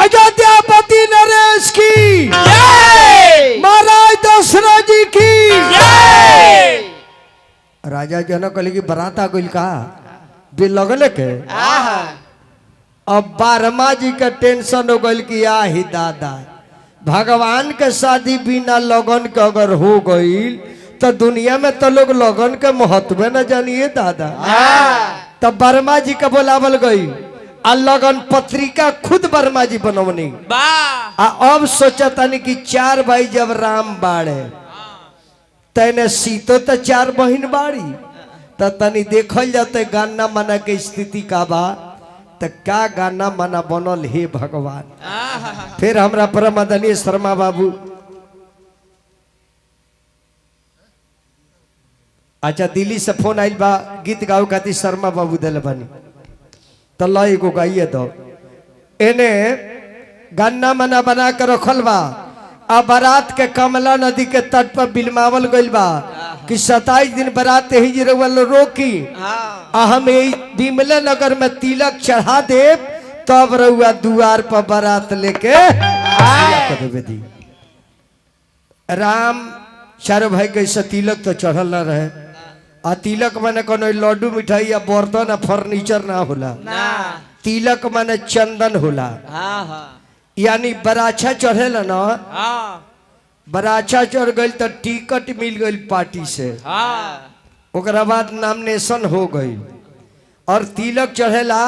अयोध्यापति नरेश की महाराज दशरथ जी की राजा जनक कहले कि बराता गइल का बे लगले के अब बारमा जी का टेंशन हो गइल कि आ ही दादा भगवान के शादी बिना लगन के अगर हो गइल तो दुनिया में तो लोग लगन के महत्व न जानिए दादा। तब वर्मा जी का बोलावल गई आ लगन पत्रिका खुद वर्मा जी बनवनी आ अब सोचतानी कि 4 भाई जब राम बाड़े तैने सीतो तो 4 बहन बाड़ी तो तनी देखल जाते गाना मना के स्थिति का बा तो क्या गाना मना बनल हे भगवान। फिर हमरा परम आदरणीय शर्मा बाबू अच्छा दिल्ली से फोन आइल बा गीत गाओ खातिर शर्मा बाबू दिल बनी तो ला एगो गाइए दो एने गाना मना बना के रखल बा आ बारात के कमला नदी के तट पर बिलमावल गइल बा कि 27 दिन बारात ही जिरवल रोकी आ हम बिमले नगर में तिलक चढ़ा देव तब रहुआ दुआर पर बारात लेके दी। राम चारों भाई कैसे तिलक तो चढ़ल ना रहे आ तिलक माने कोनो लड्डू मिठाई या बर्तन या फर्नीचर ना होला तिलक माने चंदन होला यानी बराछा चढ़ेला ना बराछा चढ़ गई तो टिकट मिल गई पार्टी से ओकरा बाद नॉमिनेशन हो गई और तिलक चढ़ेला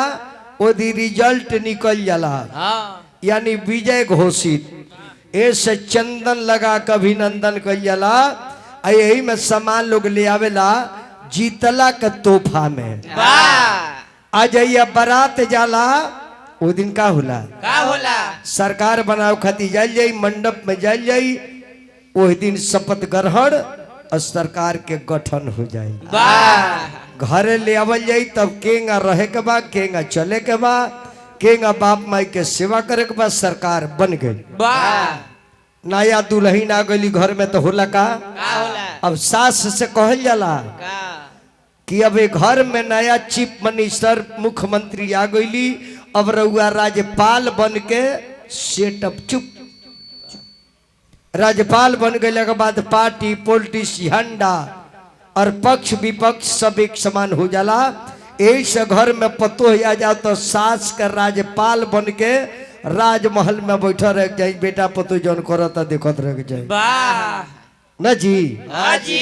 वो दी रिजल्ट निकल जाला यानी विजय घोषित ऐसे चंदन लगा के अभिनंदन कल जाला यही में सामान लोग ले आवेला जीतला के तोहफा में आ जाइए बारात जाला वो दिन का होला सरकार बनाओ खाती जाल जाई मंडप में जाल जाई वही दिन शपथ ग्रहण और सरकार के गठन हो जाए। वाह घरे ले आवल जाई तब केंगा रहे के बाद केंगा चले के बाद केंगा बाप माई के सेवा करे के बाद सरकार बन गई। वाह नया दुल्हन आ गई घर में तो होला का का होला अब सास से कहल जाला का कि अब एक घर में नया चीफ मिनिस्टर मुख्यमंत्री आ गईली अब रउआ राज्यपाल बन के सेटअप चुप राज्यपाल बन गए के बाद पार्टी पॉलिटिक्स झंडा और पक्ष विपक्ष सब एक समान हो जाला। यही से घर में पतो आ जाओ तो सास का राज्यपाल बन के राजमहल में बैठा रह जाए बेटा पतो जौन करता देखत रह जाए वाह न जी। हाँ जी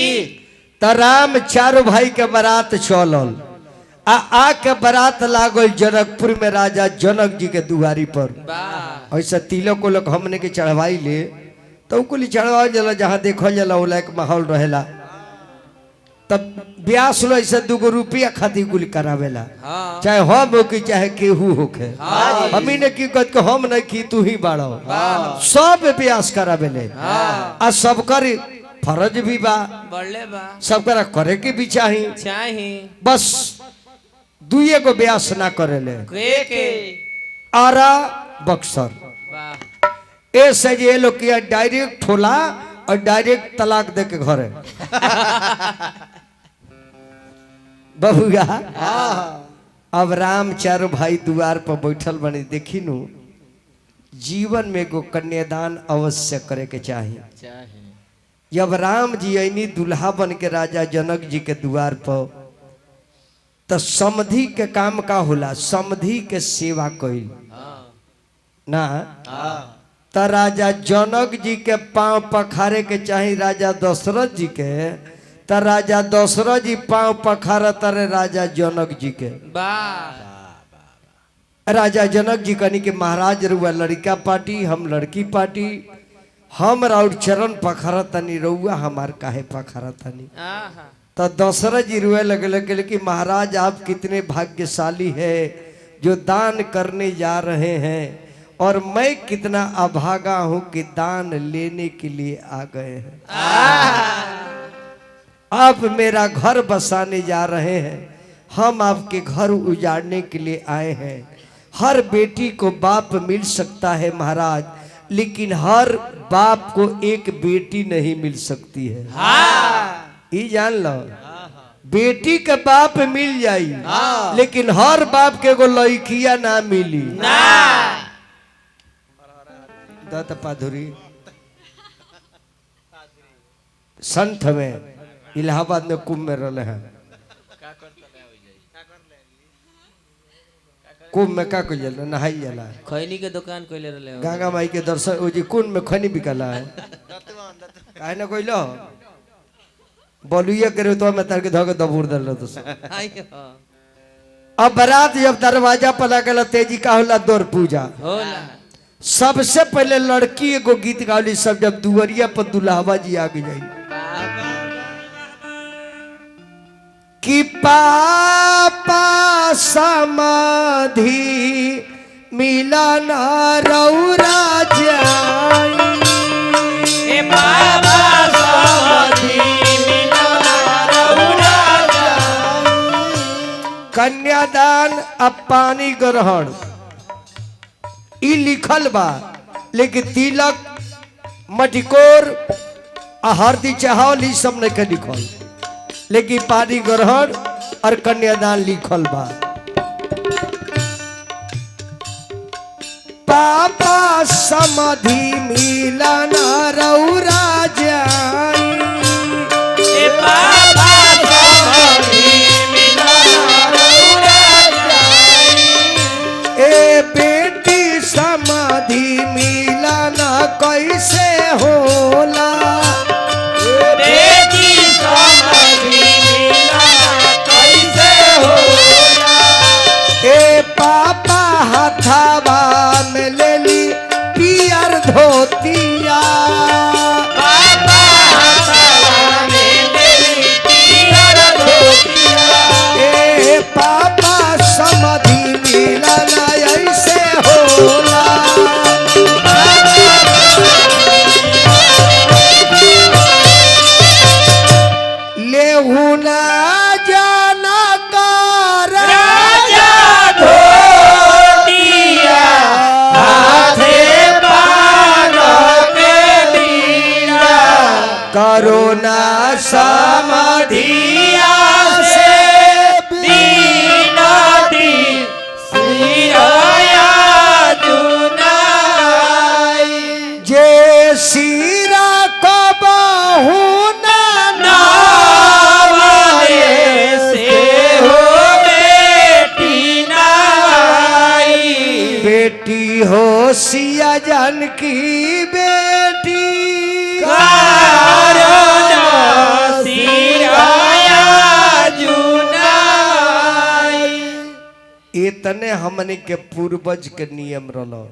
त राम चारों भाई के बारात चलल आ के बारात लागल जनकपुर में राजा जनक जी के दुआरी पर। वाह ऐसा तिलक उलक हमने के चढ़वाई ले तो कुल चढ़वा जला जहाँ देखल जला वो लायक माहौल रहेला तब ब्यास लो ऐसे 2 रुपया खातिर कुल करावेला हाँ चाहे हम हो कि चाहे केहू होके हाँ। हमी ने की कहत के हम नहीं की तू ही बाड़ो सब ब्यास करावेले आ सबकर फर्ज भी बा बढ़ले बा सबकरा करे के भी चाही चाही बस 2 गो ब्यास ना करेले के आरा बक्सर वाह ऐसे ये लोग किया डायरेक्ट ठोला और डायरेक्ट तलाक दे के घरे बहुआ अब राम चारों भाई द्वार पर बैठल बने देखी नु जीवन में एगो कन्यादान अवश्य करे के चाहिए। चाही जब राम जी ऐनी दुल्हा बन के राजा जनक जी के द्वार पर तो समधि के काम का होला समधि के सेवा कइल ना त राजा जनक जी के पांव पखारे के चाही राजा दशरथ जी के त राजा दशरथ जी पांव पखार तरे राजा जनक जी के। वाह राजा जनक जी कनी के महाराज रुआ लड़का पार्टी हम लड़की पार्टी हम राउर चरण पखार तनी रउआ हमार काहे पखार तनी। आहा तो दशरथ जी रुए लगे कि महाराज आप कितने भाग्यशाली है जो दान करने जा रहे हैं और मैं कितना अभागा हूं कि दान लेने के लिए आ गए हैं। आप मेरा घर बसाने जा रहे हैं हम आपके घर उजाड़ने के लिए आए हैं। हर बेटी को बाप मिल सकता है महाराज लेकिन हर बाप को एक बेटी नहीं मिल सकती है। ये जान लो बेटी के बाप मिल जाई लेकिन हर बाप के एगो लड़किया ना मिली ना दत्त पाधुरी संत में इलाहाबाद में कुंभ में रहे हैं कुंभ में का को जल नहाई जला खैनी के दुकान कोइले रहले हो। गंगा माई के दर्शन ओ जी कुंभ में खनी बिकला है काहे ना कोइलो बोलुया करे तो मैं तार के धोके दबूर दल तो आइयो अब बारात जब दरवाजा पर लगल तेजी का होला दौर पूजा होला सबसे पहले लड़की एगो गीत गावली सब जब दुवरिया पर दुल्हावा जी आगे जाई कि पापा समाधि मिलन रौरा जाई ए बाबा समाधि मिलन रौरा कन्यादान अब पानी ग्रहण ई लिखल बा लेकिन तिलक मटिकोर आ हरदी चाहल ई सब नहीं के लिखल लेकिन पानी ग्रहण और कन्यादान लिखल बा। पापा समाधि मिलन रौरा जाई ए बाबा समाधि मिलन रौरा ए बेटी समाधि मिलन कैसे होला बेटी समाधि मिलन कैसे होला ए पापा हथावा में ले ली पियर धोतिया बाबा समाधि मेरी पियर धोतिया ए पापा समाधि मिलन ऐसे होला करुणा समाधिया से दीनाती सिराया जुनाई जे सीरा को बहु नावाले से हो बेटी नाई बेटी हो सिया जानकी बेटी करुणा सिराया जुनाई इतने हमने के पूर्वज के नियम रलो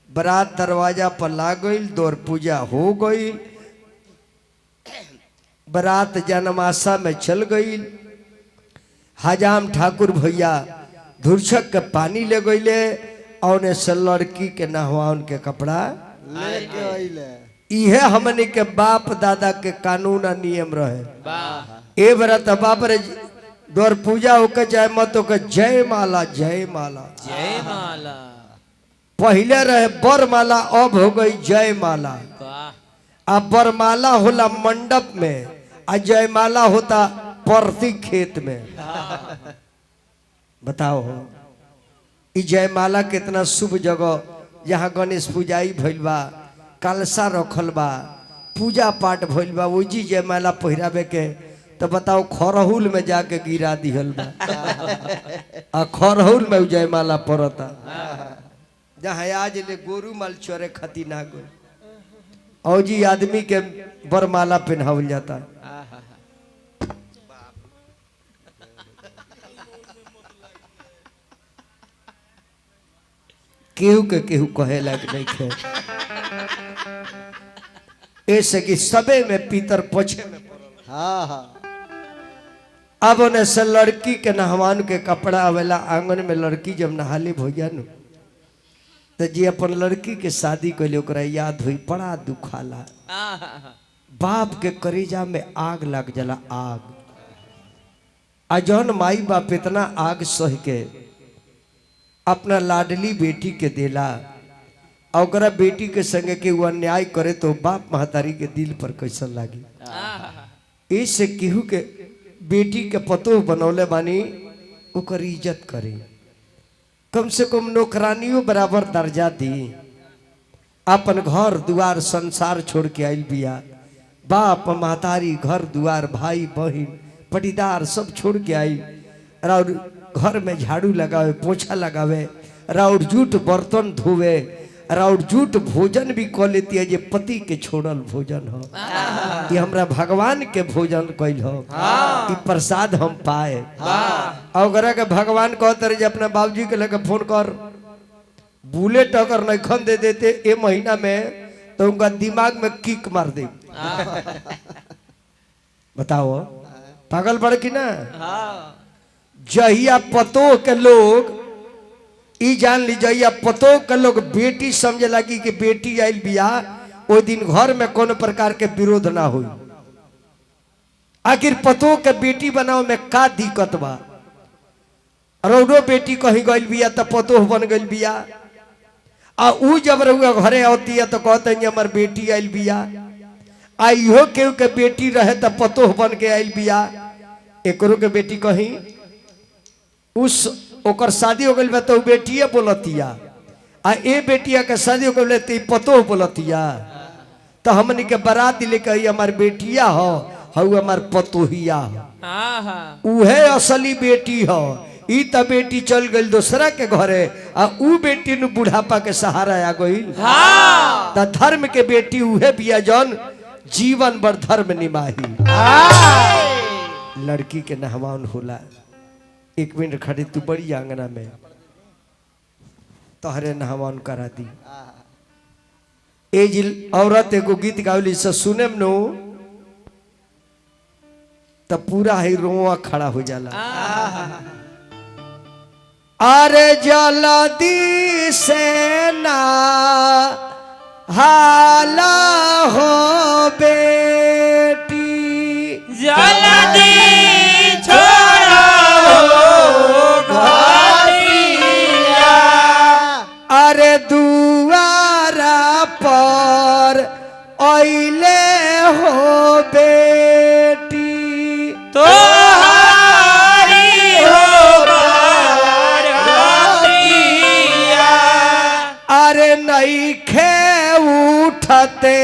बरात दरवाजा पर लाग गई दौर पूजा हो गई बरात जनमाशा में चल गई हजाम ठाकुर भैया धुरछक के पानी ले गईले और से लड़की के नहवा उनके कपड़ा लेके आइले इहे हमने के बाप दादा के कानून आ नियम रहे ए बरत बाप रे दौर पूजा होके जाए मत होके जय माला जय माला जय माला पहले रहे बरमाला अब हो गई जय माला वाह अब बरमाला होला मंडप में आ जयमाला होता परती खेत में बताओ ई जयमाला कितना शुभ जगह जहाँ गणेश पूजाई भइल बा कलशा रखल बा पूजा पाठ भइल बा ओजी जयमाला पहिरावे के तो बताओ खरहुल में जाके गिरा दिहल बा आ खरहुल में उ जयमाला पड़ता जहाँ आज ले गोरू माल चोरे खती ना गो और जी आदमी के बरमाला पहनावल जाता केहू के केहू कहे लग नहीं खे ऐसे कि सबे में पीतर पोछे में हाँ हाँ अब उन्हें से लड़की के नहवान के कपड़ा आवेला आंगन में लड़की जब नहाली भैया नु तो जी अपन लड़की के शादी कैले ओकरा याद हुई बड़ा दुखाला बाप के करेजा में आग लग जाला आग आ जौन माई बाप इतना आग सह के अपना लाडली बेटी के देला और ओकरा बेटी के संगे के वो अन्याय करे तो बाप महतारी के दिल पर कैसन लागी इससे केहू के बेटी के पतोह बनौले बानी ओकर इज्जत करे कम से कम नौकरानियों बराबर दर्जा दी अपन घर दुआर संसार छोड़ के आयल बिया बाप महतारी घर दुआर भाई बहन पटीदार सब छोड़ के आई और घर में झाड़ू लगावे पोछा लगावे राउर जूठ बर्तन धोवे राउर जूठ भोजन भी कह लेती है जे पति के छोड़ल भोजन हो ये हमरा भगवान के भोजन कैल हो ई प्रसाद हम पाए और के भगवान कहते रहे अपने बाबूजी के लेके फोन कर बुलेट अगर नहीं दे देते ए महीना में तो उनका दिमाग में किक मार दे बताओ पागल बड़ की ना जहिया पतो के लोग ई जान ली जहिया पतो के लोग बेटी समझे लगी कि बेटी आयल बिया ओ दिन घर में कोनो प्रकार के विरोध ना हुई आखिर पतो के बेटी बनाओ में का दिक्कत बा रौडो बेटी कहीं गइल बिया तो पतो बन गइल बिया आ ऊ जब रहुआ घरे आती है तो कहते हैं हमार बेटी आयल बिया आ इहो केहू के बेटी रहे तो पतो बन के आयल बिया एकरो के बेटी कहीं उस ओकर शादी हो गई तो बेटिया बोलतिया आ ए बेटिया के शादी हो गई तो पतो बोलतिया तो हमनी के बारात लेके हमार बेटिया हो हमार पतोहिया हो उहे असली बेटी हो ई त बेटी चल गई दूसरा के घरे आ ऊ बेटी नु बुढ़ापा के सहारा आ गई त धर्म के बेटी उहे बिया जौन जीवन भर धर्म निमाही लड़की के नहवान होला 1 मिनट खड़ी तू बड़ी आंगना में तोहरे नहवान करा दी ए जिल औरत एगो गीत गावली से सुने नो तब पूरा ही रोआ खड़ा हो जाला अरे जल्दी से ना हाला हो बेटी जल्दी छोड़ो घरिया अरे दुआरा पर ओइले हो बेटी तो हारी हो बारातिया। अरे नहीं खे उठते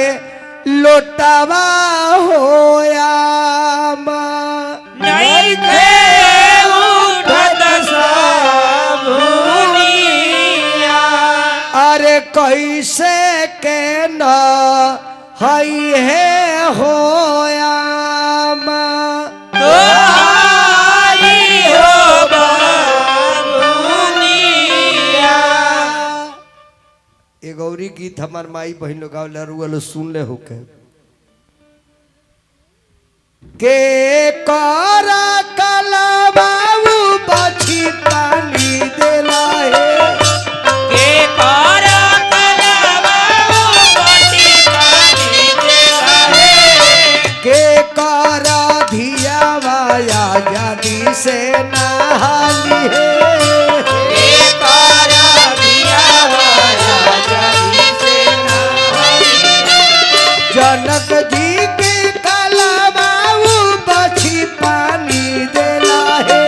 लोटावा होया नहीं थे उठत साबुनिया। अरे कैसे के न हई है होया तो हारी हो बाबुनिया। ये गौरी गीत हमार माई बहन लोग गावला रुअल सुन ले होके के करा कला बाबू बची पानी देला है के करा कलवा बटी पानी देला है। के करा धिया वाया जादी से नहाली है के करा दिया वाया जली से नहाई। जनक जी के कला बाबू बची पानी देला है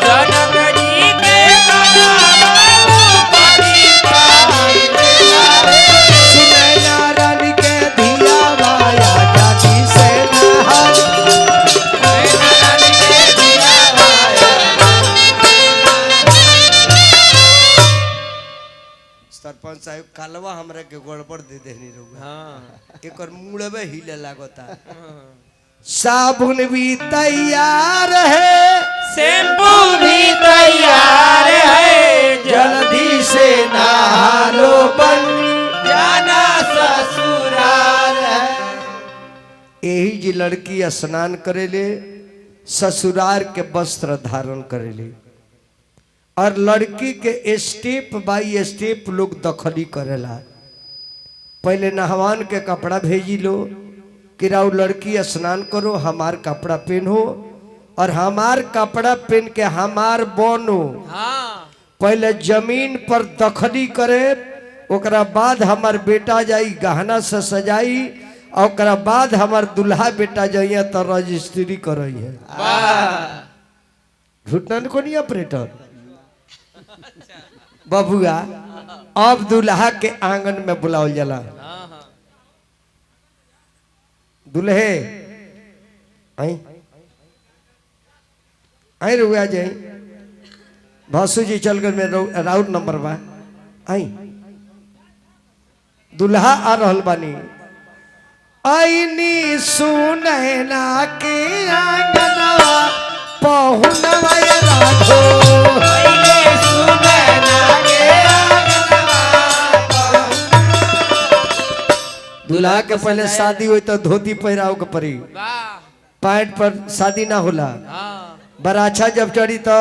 जनक जी के कलवा बटी पानी देला है। सुनैना रानी के धिया वाया जादी से नहाली नारायण के दिया वाया। सरपंच साहब कालवा हमरा के गड़बड़ दे देनी रहुआ हाँ एकर मुड़बे हिले लागता साबुन भी तैयार है शैम्पू भी तैयार है। जल्दी से नहा लो बन्नी जाना ससुराल है। यही जी लड़की स्नान करेले ससुरार के वस्त्र धारण करेले और लड़की के स्टेप बाई स्टेप लोग दखली करेला पहले नहवान के कपड़ा भेजी लो कि राउ लड़की स्नान करो हमार कपड़ा पहनो और हमार कपड़ा पहन के हमार बनो हाँ पहले जमीन पर दखली करे ओकरा बाद हमार बेटा जाई गहना से सजाई और ओकरा बाद हमार दुल्हा बेटा जाइए तो रजिस्ट्री करई है झूठन को नहीं ऑपरेटर बबुआ अब दुल्हा के आंगन में बुलाओ जला दुल्हे आई आई रुआ जाई भासु जी चल कर मेरे राउट नंबर बा आई दुल्हा आ रहल बानी आईनी सुनैना के आंगनवा पहुनवा ये राधो पहले सुनैना के आंगनवा दुल्हा के पहले शादी हुई तो धोती पहराव के पड़ी वाह पैंट पर शादी ना होला हाँ बराछा जब चढ़ी तो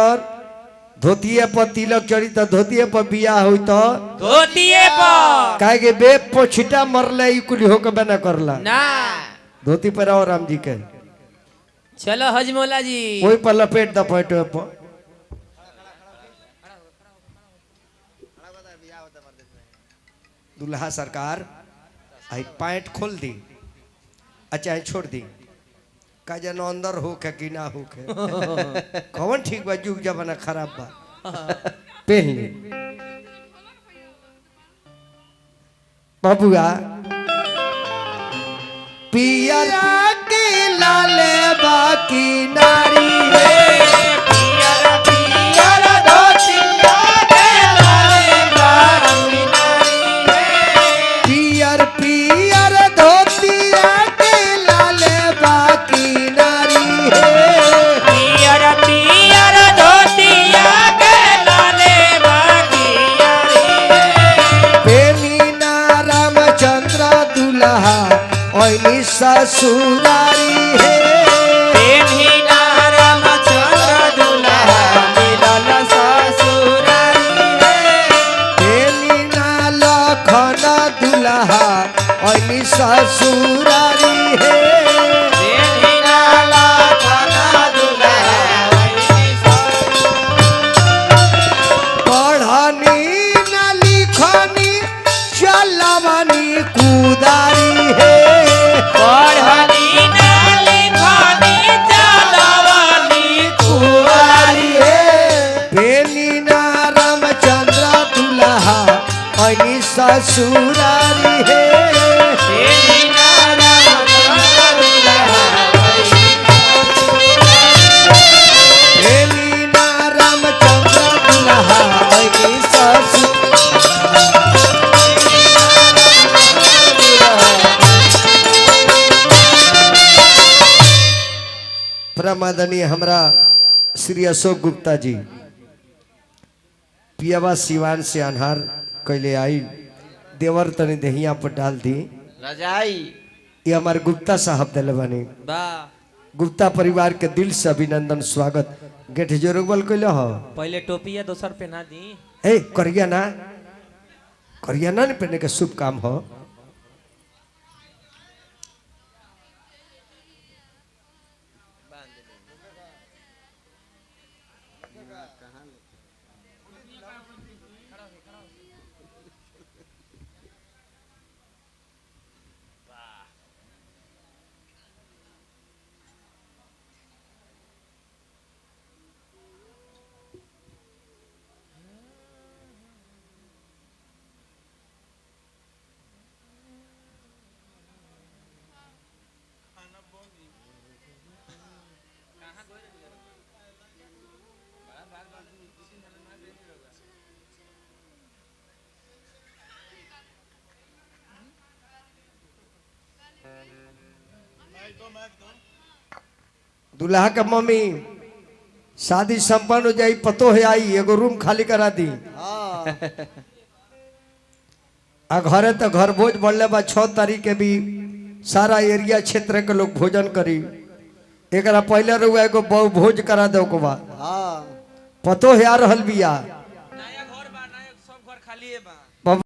धोतिए पर तिलक चढ़ी तो धोतिए पर बियाह हुई तो धोतिए पर काहे के बे पोछिटा मरले ई कुली होके बना करला ना। धोती पहराओ राम जी के चलो हजमोला जी वही पर लपेट द पैंट पर दुल्हा सरकार आई पैंट खोल दी अच्छा छोड़ दी का जन अंदर हो के कि ना हो के कौन ठीक बा जुग जमाना खराब बा पहन ले बबुआ पियरा के लाले बाकी नारी है पियर पियर धोतिया के लाले बाकी नारी है। पियर पियर धोतिया के लाले बाकी नारी है पियर पियर धोतिया के लाले बाकी नारी है। प्रेमी ना रामचंद्र दुल्हा ओइनी ससुरारी है प्रेमी ना रामचंद्र दुल्हा मिलल ससुरारी है। प्रेमी ना लखन दुल्हा ओइनी ससुरारी है प्रेमी ना लखन दुल्हा मिलल ससुरारी। पढ़नी ना लिखनी चलवनी कुदारी है पढ़नी ससुरारी है तेरी नारा लीना रामचंद्र दुल्हा भैली ससुर प्रमादनीय हमरा श्री अशोक गुप्ता जी पियावा सिवान से अनहार कैले आई देवर तनी दहिया पर डाल दी रजाई ये हमारे गुप्ता साहब दिल बने वाह गुप्ता परिवार के दिल से अभिनंदन स्वागत गेट जोरबल कैले हो पहले टोपी या दोसर पहना दी ए करिया ना नहीं पहने के शुभ काम हो दुल्हा का मम्मी शादी संपन्न हो जाई पतो है आई एगो रूम खाली करा दी हाँ आ घरे तो घर भोज बढ़ले बा 6 तारीख के भी सारा एरिया क्षेत्र के लोग भोजन करी एकरा पहले रुआ एगो भोज करा दो को बा हाँ पतो है आ रहल बिया नया घर बा नया सब घर खाली है बा